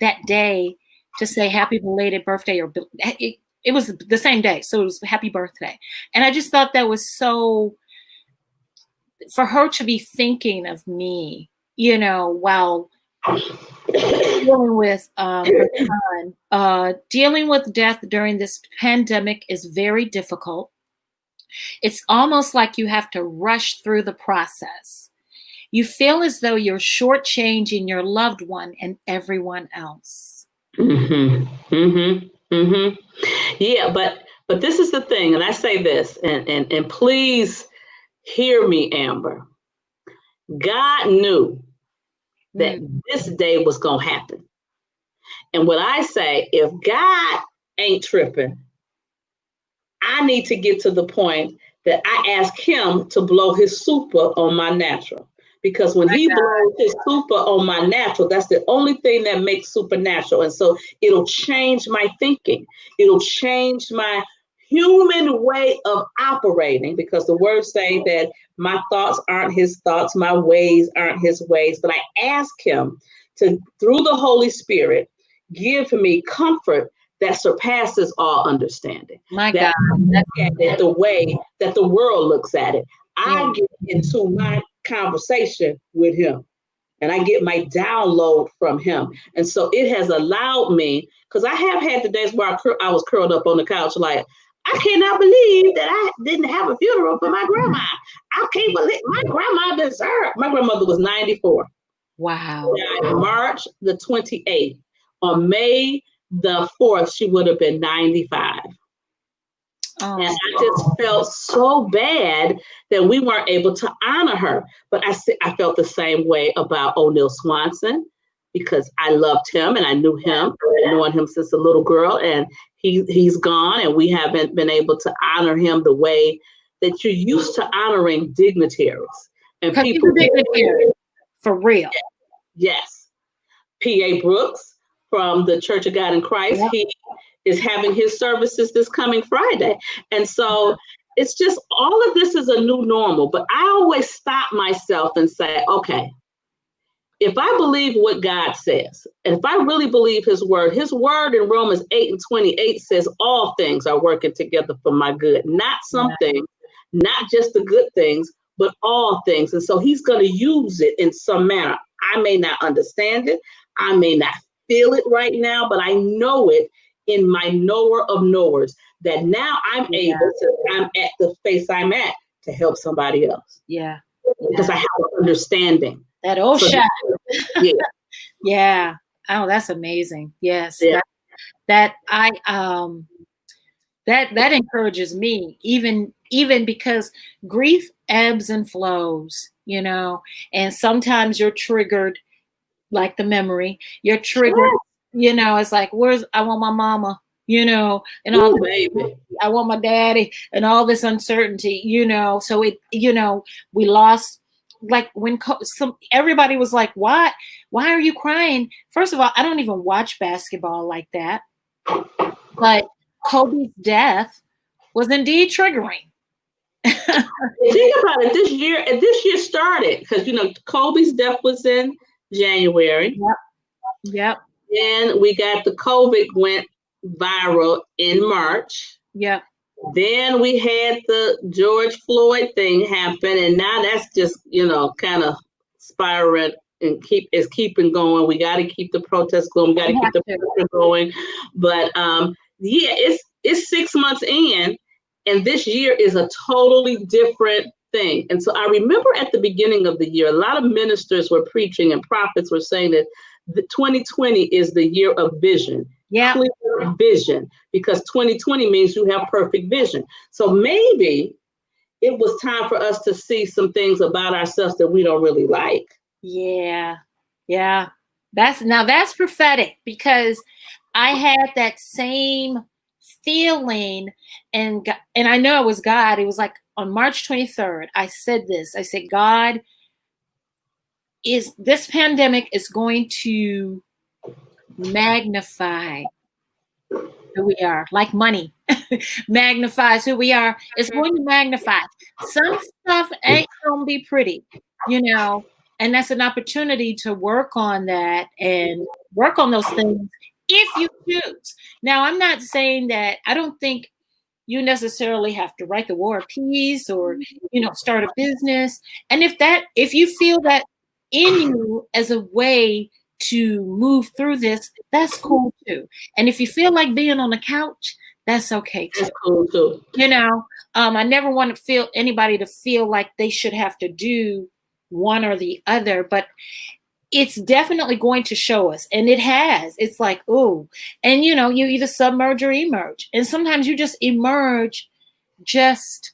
that day to say happy belated birthday, or it was the same day. So it was happy birthday. And I just thought that was so, for her to be thinking of me, while dealing with her son. Dealing with death during this pandemic is very difficult. It's almost like you have to rush through the process. You feel as though you're shortchanging your loved one and everyone else. Yeah, but But this is the thing, and I say this, and please hear me, Amber. God knew that this day was going to happen. And what I say, if God ain't tripping, I need to get to the point that I ask him to blow his super on my natural. Because when he blows his super on my natural, that's the only thing that makes supernatural. And so it'll change my thinking. It'll change my human way of operating, because the words say that my thoughts aren't his thoughts, my ways aren't his ways. But I ask him to, through the Holy Spirit, give me comfort that surpasses all understanding. My God. Look at it the way that the world looks at it. I get into my conversation with him, and I get my download from him. And so it has allowed me, because I have had the days where I was curled up on the couch like, I cannot believe that I didn't have a funeral for my grandma. I can't believe my grandma deserved. My grandmother was 94. Wow. March the 28th. On May the 4th, she would have been 95. Oh. And I just felt so bad that we weren't able to honor her. But I felt the same way about O'Neill Swanson, because I loved him and I knew him, knowing him since a little girl, and he's gone, and we haven't been able to honor him the way that you're used to honoring dignitaries and people. For real. Yes. P.A. Brooks from the Church of God in Christ. Yep. He is having his services this coming Friday. And so it's just, all of this is a new normal. But I always stop myself and say, okay, if I believe what God says, and if I really believe his word in Romans 8:28 says all things are working together for my good, not some things, not just the good things, but all things. And so he's going to use it in some manner. I may not understand it. I may not feel it right now, but I know it in my knower of knowers, that now I'm I'm at the space I'm at to help somebody else. Yeah. Because I have an understanding. That ocean. So, yeah. Oh, that's amazing. Yes. Yeah. That encourages me, even because grief ebbs and flows, and sometimes you're triggered, like the memory, you're triggered, it's like, I want my mama, and all baby. I want my daddy, and all this uncertainty, so we lost, like when everybody was like, why are you crying? First of all, I don't even watch basketball like that, but Kobe's death was indeed triggering. Think about it. This year started because Kobe's death was in January. Yep. Then we got the COVID went viral in March. Yep. Then we had the George Floyd thing happen, and now that's just kind of spiraling and keeping going. We got to keep the protests going. We got to keep the protest going. But it's 6 months in, and this year is a totally different thing. And so I remember at the beginning of the year, a lot of ministers were preaching and prophets were saying that the 2020 is the year of vision. Yeah. Clear vision, because 2020 means you have perfect vision. So maybe it was time for us to see some things about ourselves that we don't really like. Yeah. That's prophetic, because I had that same feeling, and I know it was God. It was like on March 23rd, I said this. I said, God, this pandemic is going to magnify who we are, like money magnifies who we are. It's going to magnify. Some stuff ain't gonna be pretty, and that's an opportunity to work on that and work on those things if you choose. Now, I'm not saying that I don't think you necessarily have to write the War of Peace or start a business. And if you feel that in you as a way to move through this, that's cool too. And if you feel like being on the couch, that's okay too. That's cool too. I never want anybody to feel like they should have to do one or the other. But it's definitely going to show us. And it has. It's like, oh, and you either submerge or emerge. And sometimes you just emerge just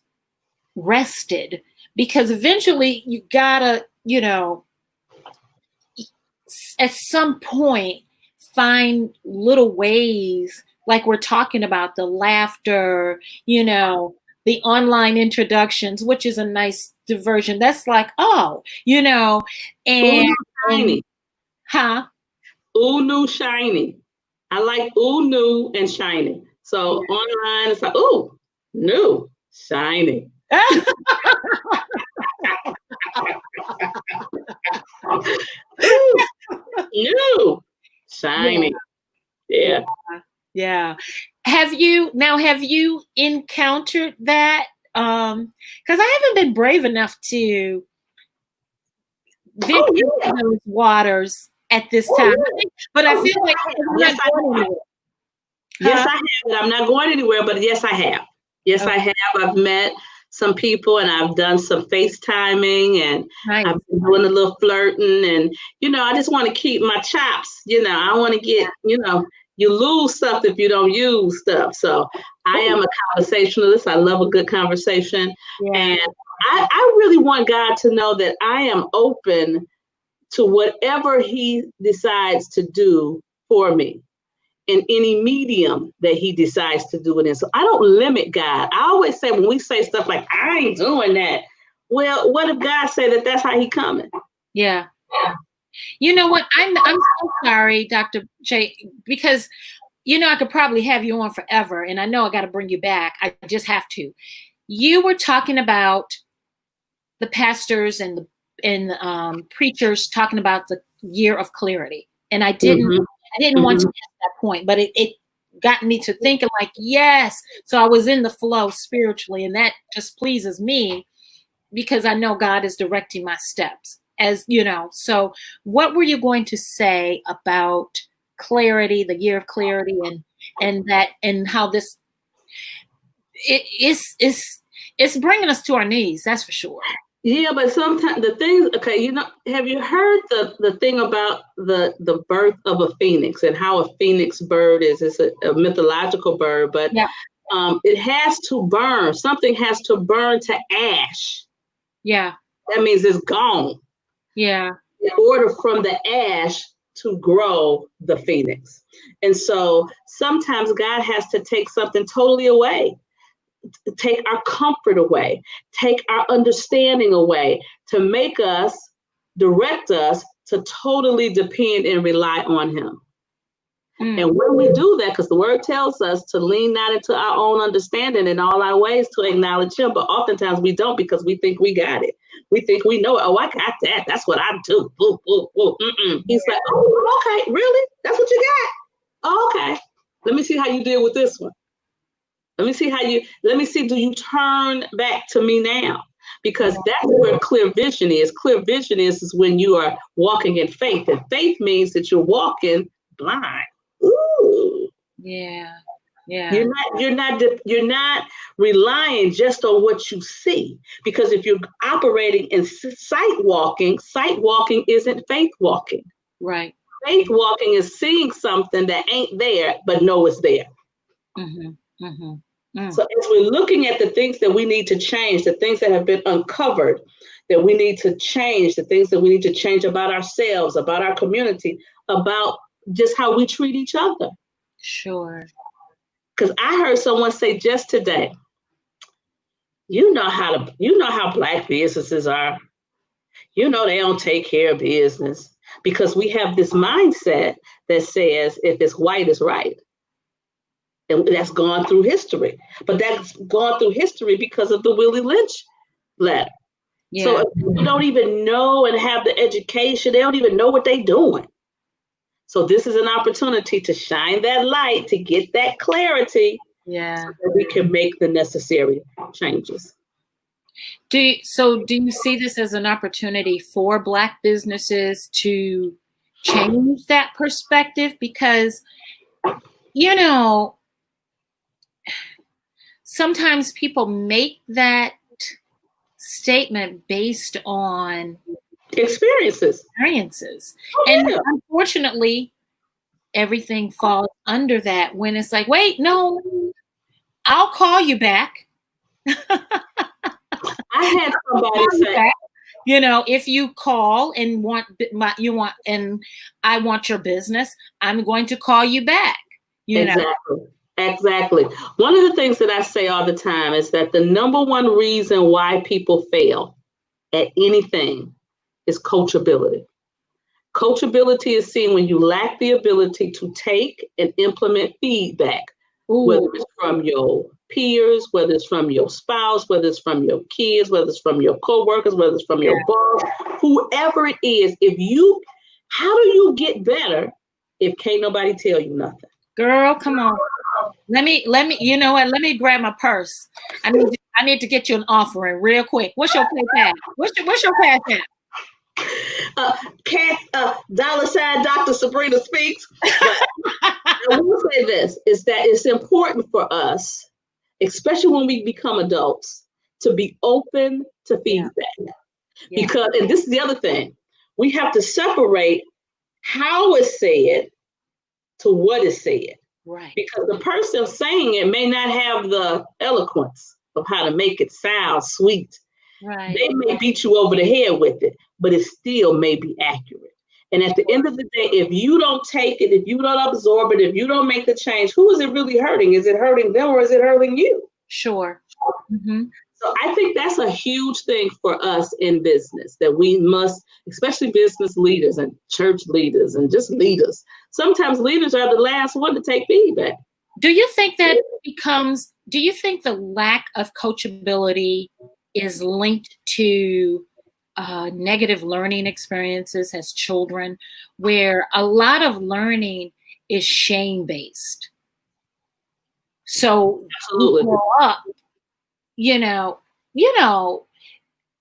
rested, because eventually you gotta, at some point find little ways, like we're talking about the laughter, the online introductions, which is a nice diversion. That's like, and shiny. Huh? Ooh, new, shiny. I like ooh, new, and shiny. So online, it's like, ooh, new, shiny. Ooh, new, shiny. Yeah. Yeah. Have you encountered that? Because I haven't been brave enough to venture into those waters at this time. But I feel like yes, I have. I'm not going anywhere, but yes, I have. Yes, I have. I've met some people and I've done some FaceTiming and I've been doing a little flirting and, I just want to keep my chops, I want to get, you lose stuff if you don't use stuff. So I am a conversationalist. I love a good conversation. Yeah. And I really want God to know that I am open to whatever he decides to do for me in any medium that he decides to do it in. So I don't limit God. I always say, when we say stuff like, I ain't doing that. Well, what if God say that that's how he coming? Yeah. You know what? I'm so sorry, Dr. J, because, I could probably have you on forever. And I know I got to bring you back. I just have to. You were talking about the pastors and the preachers talking about the year of clarity. And I didn't want to get to that point, but it got me to thinking like, yes. So I was in the flow spiritually, and that just pleases me because I know God is directing my steps, as So what were you going to say about clarity, the year of clarity, and how this it's bringing us to our knees, that's for sure. Yeah, but sometimes the things, okay, have you heard the thing about the birth of a phoenix and how a phoenix bird is a mythological bird, but it has to burn. Something has to burn to ash. Yeah. That means it's gone. Yeah. In order from the ash to grow the phoenix. And so sometimes God has to take something totally away. Take our comfort away, take our understanding away to make us, direct us to totally depend and rely on him. And when we do that, because the word tells us to lean not into our own understanding in all our ways to acknowledge him, but oftentimes we don't because we think we got it. We think we know it. Oh, I got that. That's what I do. Boo, boo, boo. He's like, oh, okay, really? That's what you got? Oh, okay. Let me see how you deal with this one. Let me see, do you turn back to me now? Because that's where clear vision is. Clear vision is when you are walking in faith. And faith means that you're walking blind. Ooh. Yeah. Yeah. You're not relying just on what you see. Because if you're operating in sight walking isn't faith walking. Right. Faith walking is seeing something that ain't there, but know it's there. So as we're looking at the things that we need to change, the things that have been uncovered, that we need to change, the things that we need to change about ourselves, about our community, about just how we treat each other. Sure. Because I heard someone say just today, you know how Black businesses are. They don't take care of business because we have this mindset that says if it's white, it's right. And that's gone through history. But that's gone through history because of the Willie Lynch letter. Yeah. So if people don't even know and have the education, they don't even know what they're doing. So this is an opportunity to shine that light, to get that clarity, so that we can make the necessary changes. Do you see this as an opportunity for Black businesses to change that perspective? Because, sometimes people make that statement based on experiences. Oh, and yeah. unfortunately, everything falls under that when it's like, wait, no, I'll call you back. I had somebody say, if you call and and I want your business, I'm going to call you back. Exactly. One of the things that I say all the time is that the number one reason why people fail at anything is coachability. Coachability is seen when you lack the ability to take and implement feedback, whether it's from your peers, whether it's from your spouse, whether it's from your kids, whether it's from your coworkers, whether it's from your boss, whoever it is. How do you get better if can't nobody tell you nothing? Girl, come on. Let me, you know what? Let me grab my purse. I need to get you an offering real quick. What's your PayPal? What's your cash app? $ Dr. Sabrina Speaks. But I will say this, is that it's important for us, especially when we become adults, to be open to feedback. Because, and this is the other thing, we have to separate how it's said to what is said. Right. Because the person saying it may not have the eloquence of how to make it sound sweet. Right. They may beat you over the head with it, but it still may be accurate. And at the end of the day, if you don't take it, if you don't absorb it, if you don't make the change, who is it really hurting? Is it hurting them or is it hurting you? Sure. Mm-hmm. So I think that's a huge thing for us in business, that we must, especially business leaders and church leaders and just leaders. Sometimes leaders are the last one to take feedback. Do you think the lack of coachability is linked to negative learning experiences as children, where a lot of learning is shame-based? So Absolutely. you grow up,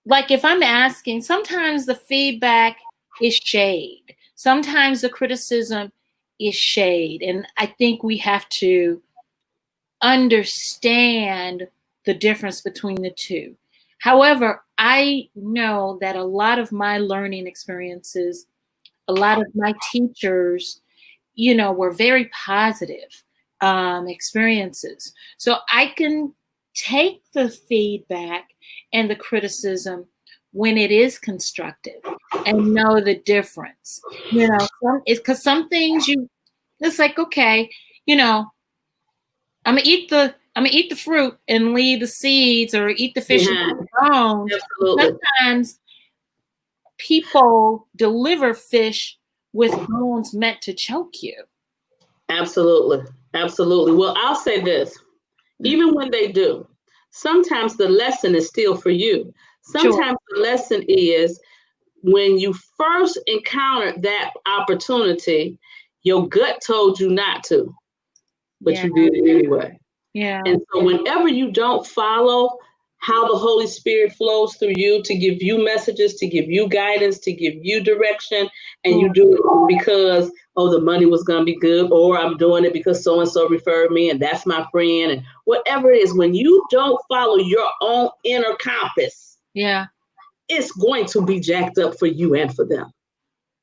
like if I'm asking, sometimes the feedback is shade. Sometimes the criticism is shade. And I think we have to understand the difference between the two. However, I know that a lot of my learning experiences, a lot of my teachers, were very positive experiences. So I can take the feedback and the criticism when it is constructive and know the difference. Because some things it's like, okay, I'm gonna eat the fruit and leave the seeds, or eat the fish and leave the bones. Absolutely. Sometimes people deliver fish with bones meant to choke you. Absolutely. Well, I'll say this, even when they do, sometimes the lesson is still for you. Sometimes the lesson is when you first encountered that opportunity, your gut told you not to, but you did it anyway. Yeah. And so whenever you don't follow how the Holy Spirit flows through you to give you messages, to give you guidance, to give you direction, and you do it because, the money was going to be good, or I'm doing it because so-and-so referred me and that's my friend, and whatever it is, when you don't follow your own inner compass, it's going to be jacked up for you and for them.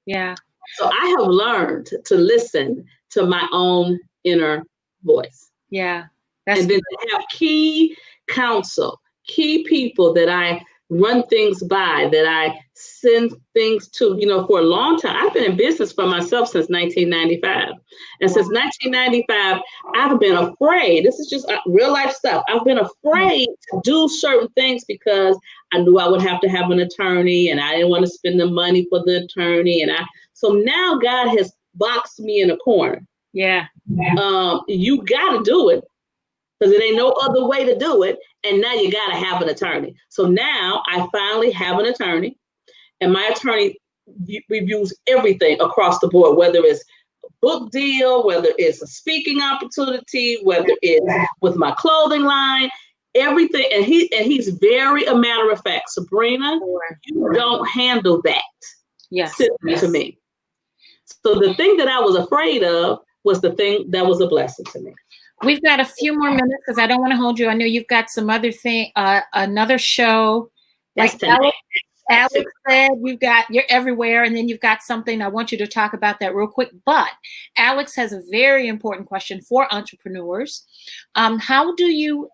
Yeah. So I have learned to listen to my own inner voice. Yeah. And then to have key counsel, key people that I run things by, that I send things to, for a long time. I've been in business for myself since 1995. And since 1995, I've been afraid. This is just real life stuff. I've been afraid to do certain things because I knew I would have to have an attorney and I didn't want to spend the money for the attorney. So now God has boxed me in a corner. Yeah. You got to do it, because it ain't no other way to do it. And now you got to have an attorney. So now I finally have an attorney, and my attorney reviews everything across the board, whether it's a book deal, whether it's a speaking opportunity, whether it's with my clothing line, everything. And he's very a matter of fact. Sabrina, you don't handle that. Yes. To me. So the thing that I was afraid of was the thing that was a blessing to me. We've got a few more minutes because I don't want to hold you. I know you've got some other thing, another show. That's tonight. Alex said you're everywhere, and then you've got something. I want you to talk about that real quick. But Alex has a very important question for entrepreneurs. How do you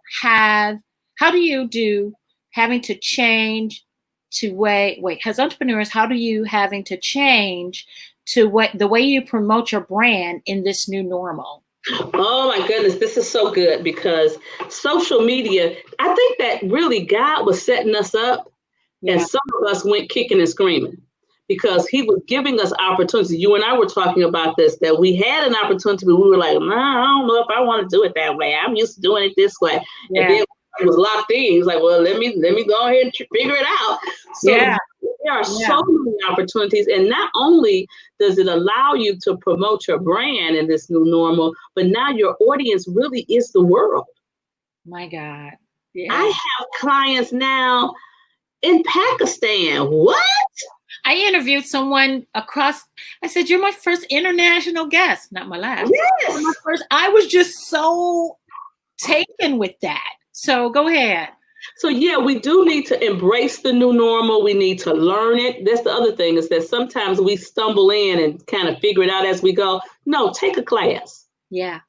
do having to change to as entrepreneurs, how do you having to change to the way you promote your brand in this new normal? Oh my goodness, this is so good because social media, I think that really God was setting us up, and some of us went kicking and screaming because he was giving us opportunities. You and I were talking about this, that we had an opportunity, but we were like, I don't know if I want to do it that way. I'm used to doing it this way. Yeah. And then it was locked in. He was like, well, let me go ahead and figure it out. So there are so many opportunities. And not only does it allow you to promote your brand in this new normal, but now your audience really is the world. My God. Yeah. I have clients now in Pakistan. What? I interviewed someone I said, you're my first international guest, not my last. Yes. My first. I was just so taken with that. So go ahead. So yeah, we do need to embrace the new normal. We need to learn it. That's the other thing, is that sometimes we stumble in and kind of figure it out as we go. No, take a class. Yeah.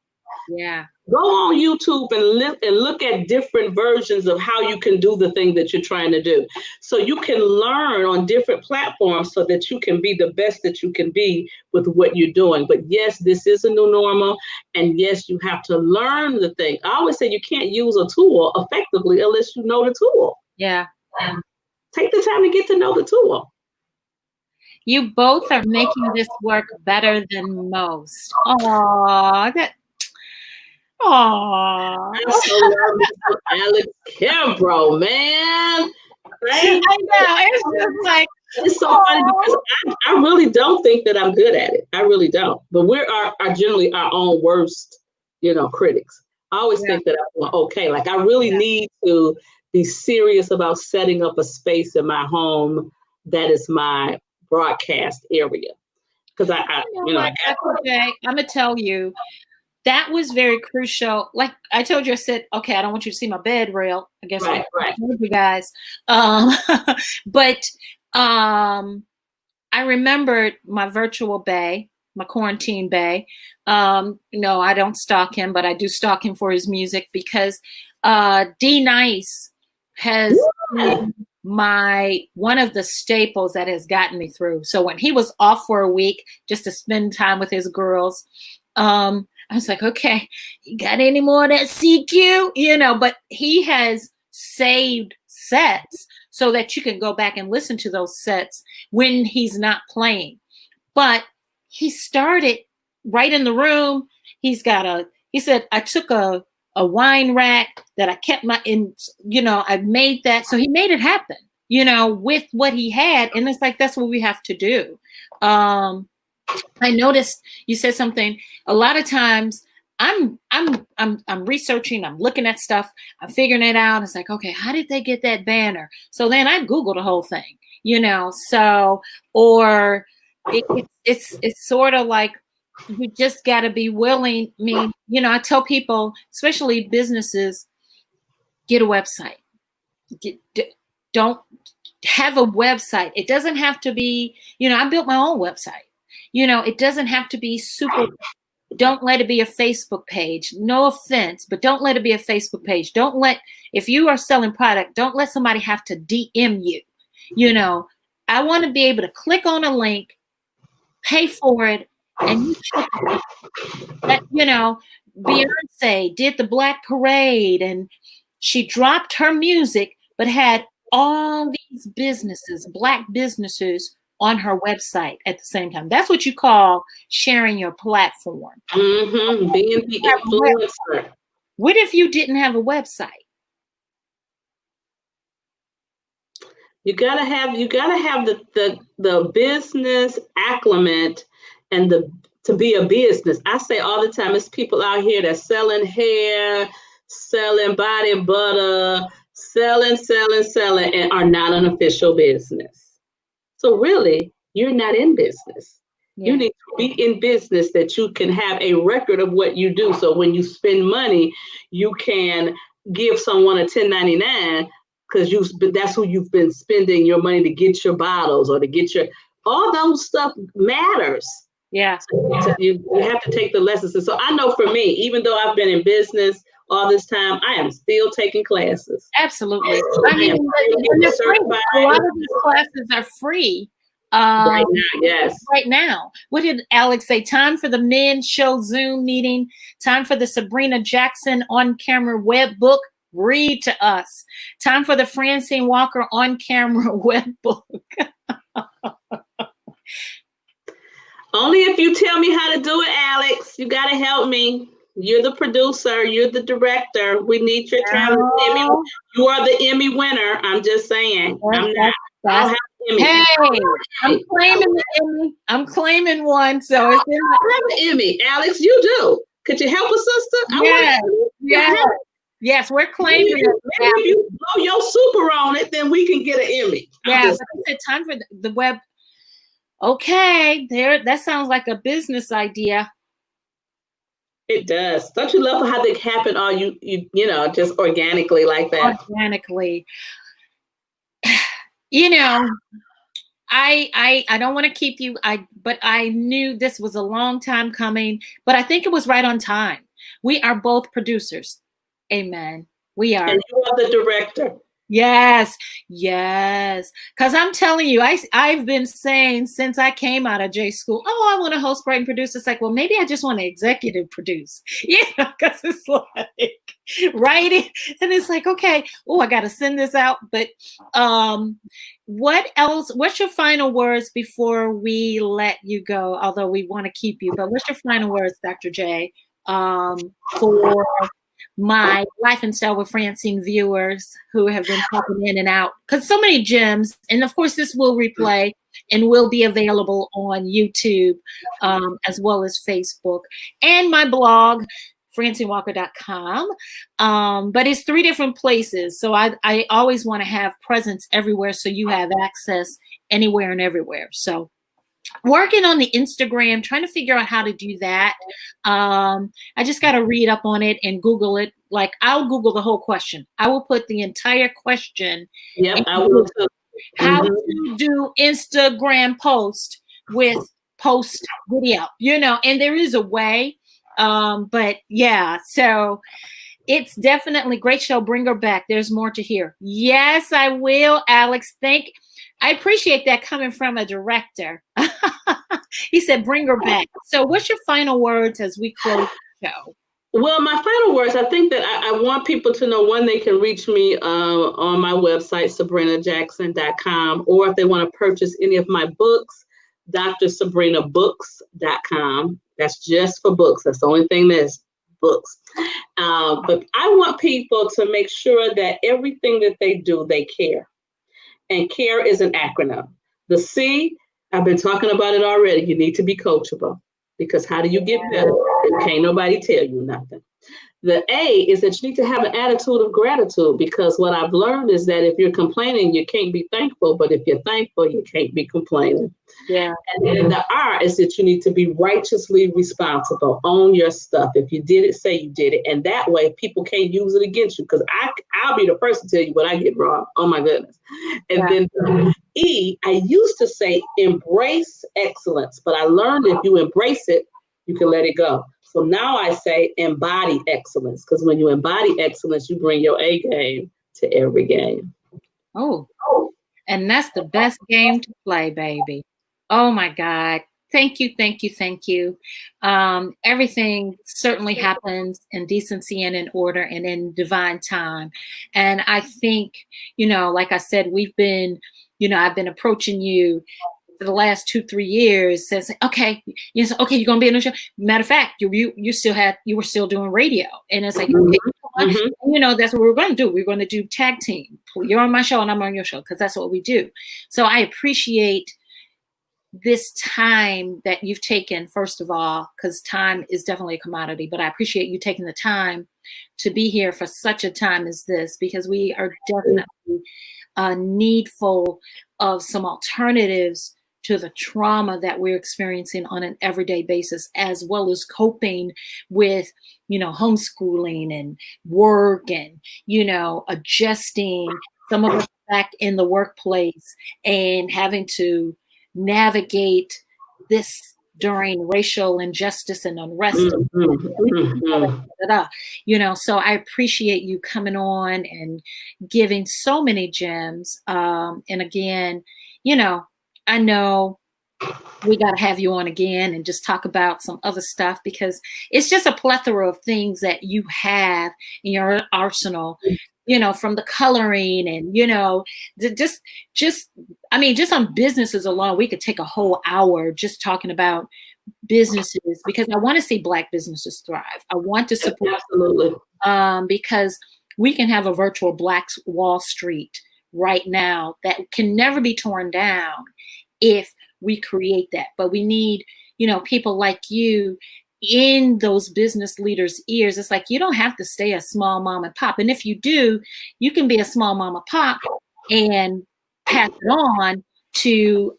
Yeah. Go on YouTube and look at different versions of how you can do the thing that you're trying to do. So you can learn on different platforms so that you can be the best that you can be with what you're doing. But yes, this is a new normal. And yes, you have to learn the thing. I always say you can't use a tool effectively unless you know the tool. Yeah. Take the time to get to know the tool. You both are making this work better than most. Oh, I so love Alex Kimbrough, man. Right? I know. It's just like, it's so funny because I really don't think that I'm good at it. I really don't. But we're generally our own worst, critics. I always think that I'm okay. Like I really need to be serious about setting up a space in my home that is my broadcast area. Because I'm gonna tell you. That was very crucial. Like I told you, I said, okay, I don't want you to see my bed rail. I guess I told you guys. But I remembered my virtual bae, my quarantine bae. No, I don't stalk him, but I do stalk him for his music because D Nice has been one of the staples that has gotten me through. So when he was off for a week just to spend time with his girls, I was like, okay, you got any more of that CQ? But he has saved sets so that you can go back and listen to those sets when he's not playing. But he started right in the room. He said, I took a wine rack that I kept I made that. So he made it happen, with what he had. And it's like, that's what we have to do. I noticed you said something. A lot of times I'm researching, I'm looking at stuff, I'm figuring it out. It's like, okay, how did they get that banner? So then I Google the whole thing, or it's sort of like you just got to be willing. I mean, I tell people, especially businesses, get a website. Don't have a website. It doesn't have to be, I built my own website. It doesn't have to be super. Don't let it be a Facebook page. No offense, but don't let it be a Facebook page. If you are selling product, don't let somebody have to DM you. I want to be able to click on a link, pay for it, and Beyonce did the Black Parade and she dropped her music, but had all these Black businesses on her website at the same time. That's what you call sharing your platform. Mm-hmm. Being the influencer. What if you didn't have a website? You gotta have the business acclimate and to be a business. I say all the time, it's people out here that's selling hair, selling body butter, selling, and are not an official business. So really, you're not in business. Yeah. You need to be in business that you can have a record of what you do. So when you spend money, you can give someone a 1099 because that's who you've been spending your money to get your bottles or to get all those stuff matters. Yeah. So you have to take the lessons. And so I know for me, even though I've been in business all this time, I am still taking classes. Absolutely. I mean, they're free. A lot of these classes are free. Right now, yes. Right now. What did Alex say? Time for the men show Zoom meeting. Time for the Sabrina Jackson on-camera web book. Read to us. Time for the Francyne Walker on-camera web book. Only if you tell me how to do it, Alex. You got to help me. You're the producer. You're the director. We need your talent. No. You are the Emmy winner. I'm just saying. I'm not. I don't have Emmy. Hey, I'm claiming the Emmy. I'm claiming one. So it's in I have an Emmy. Alex, you do. Could you help a sister? Yes, we're claiming it. Maybe if you blow your super on it, then we can get an Emmy. Yeah, but it's time for the web. Okay, that sounds like a business idea. It does. Don't you love how they happen all you know, just organically like that? Organically. You know, I don't want to keep you, but I knew this was a long time coming, but I think it was right on time. We are both producers. Amen. We are. And you are the director. Yes. Because I'm telling you, I've been saying since I came out of J school, I want to host, write, and produce. It's like, well, maybe I just want to executive produce. Yeah, because it's like writing. And it's like, okay, I got to send this out. But what else? What's your final words before we let you go? Although we want to keep you, but what's your final words, Dr. J, for my Life and Style with Francyne viewers who have been popping in and out, because so many gems. And of course, this will replay and will be available on YouTube as well as Facebook and my blog, francynewalker.com. But it's 3 different places. So I always want to have presence everywhere so you have access anywhere and everywhere. So working on the Instagram, trying to figure out how to do that. I just got to read up on it and Google it. Like, I'll Google the whole question. I will put the entire question. Yep, I will too. How to do Instagram post with post video, and there is a way. But yeah, so it's definitely great show. Bring her back. There's more to hear. Yes, I will, Alex. I appreciate that coming from a director. He said, bring her back. So what's your final words as we close the show? Well, my final words, I think that I want people to know, one, they can reach me on my website, sabrinajackson.com, or if they want to purchase any of my books, drsabrinaBooks.com. That's just for books. That's the only thing that's books. But I want people to make sure that everything that they do, they care. And CARE is an acronym. The C, I've been talking about it already. You need to be coachable, because how do you get better? Can't nobody tell you nothing. The A is that you need to have an attitude of gratitude, because what I've learned is that if you're complaining, you can't be thankful. But if you're thankful, you can't be complaining. Yeah. And then the R is that you need to be righteously responsible. Own your stuff. If you did it, say you did it. And that way people can't use it against you, because I'll be the first to tell you what I get wrong. Oh my goodness. And then the E, I used to say embrace excellence, but I learned if you embrace it, you can let it go. So now I say embody excellence, because when you embody excellence, you bring your A game to every game. Oh, and that's the best game to play, baby. Oh my God. Thank you. Everything certainly happens in decency and in order and in divine time. And I think, like I said, we've been, I've been approaching you for the last 2-3 years, says, okay, you're going to be in the show. Matter of fact, you were still doing radio. And it's like, that's what we're going to do. We're going to do tag team. You're on my show and I'm on your show, because that's what we do. So I appreciate this time that you've taken, first of all, because time is definitely a commodity, but I appreciate you taking the time to be here for such a time as this, because we are definitely needful of some alternatives to the trauma that we're experiencing on an everyday basis, as well as coping with, homeschooling and work and, adjusting some of us back in the workplace and having to navigate this during racial injustice and unrest. So I appreciate you coming on and giving so many gems. And again, I know we got to have you on again and just talk about some other stuff, because it's just a plethora of things that you have in your arsenal, from the coloring and, just on businesses alone, we could take a whole hour just talking about businesses, because I want to see Black businesses thrive. I want to support, absolutely, because we can have a virtual Black Wall Street right now that can never be torn down if we create that. But we need, people like you in those business leaders' ears. It's like, you don't have to stay a small mom and pop. And if you do, you can be a small mom and pop and pass it on to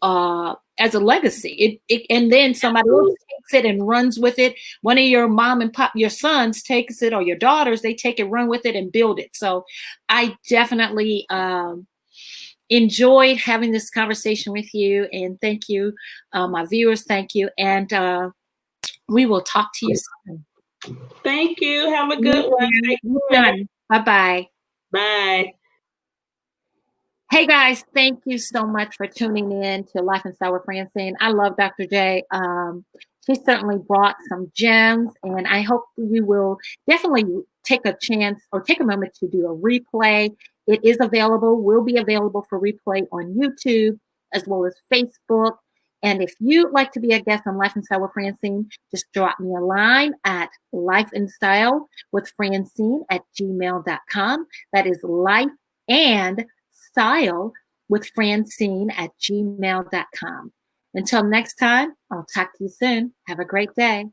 as a legacy. And then somebody else takes it and runs with it. One of your mom and pop, your sons takes it, or your daughters, they take it, run with it, and build it. So I definitely enjoyed having this conversation with you, and thank you, my viewers. Thank you, and we will talk to you soon. Thank you. Have a good one. Bye-bye. Bye. Hey guys, thank you so much for tuning in to Life and Style with Francyne. I love Dr. J. She certainly brought some gems, and I hope you will definitely take a chance or take a moment to do a replay. It is available, will be available for replay on YouTube as well as Facebook. And if you'd like to be a guest on Life and Style with Francyne, just drop me a line at lifeandstylewithfrancine@gmail.com. That is life and style with Francyne@gmail.com. Until next time, I'll talk to you soon. Have a great day.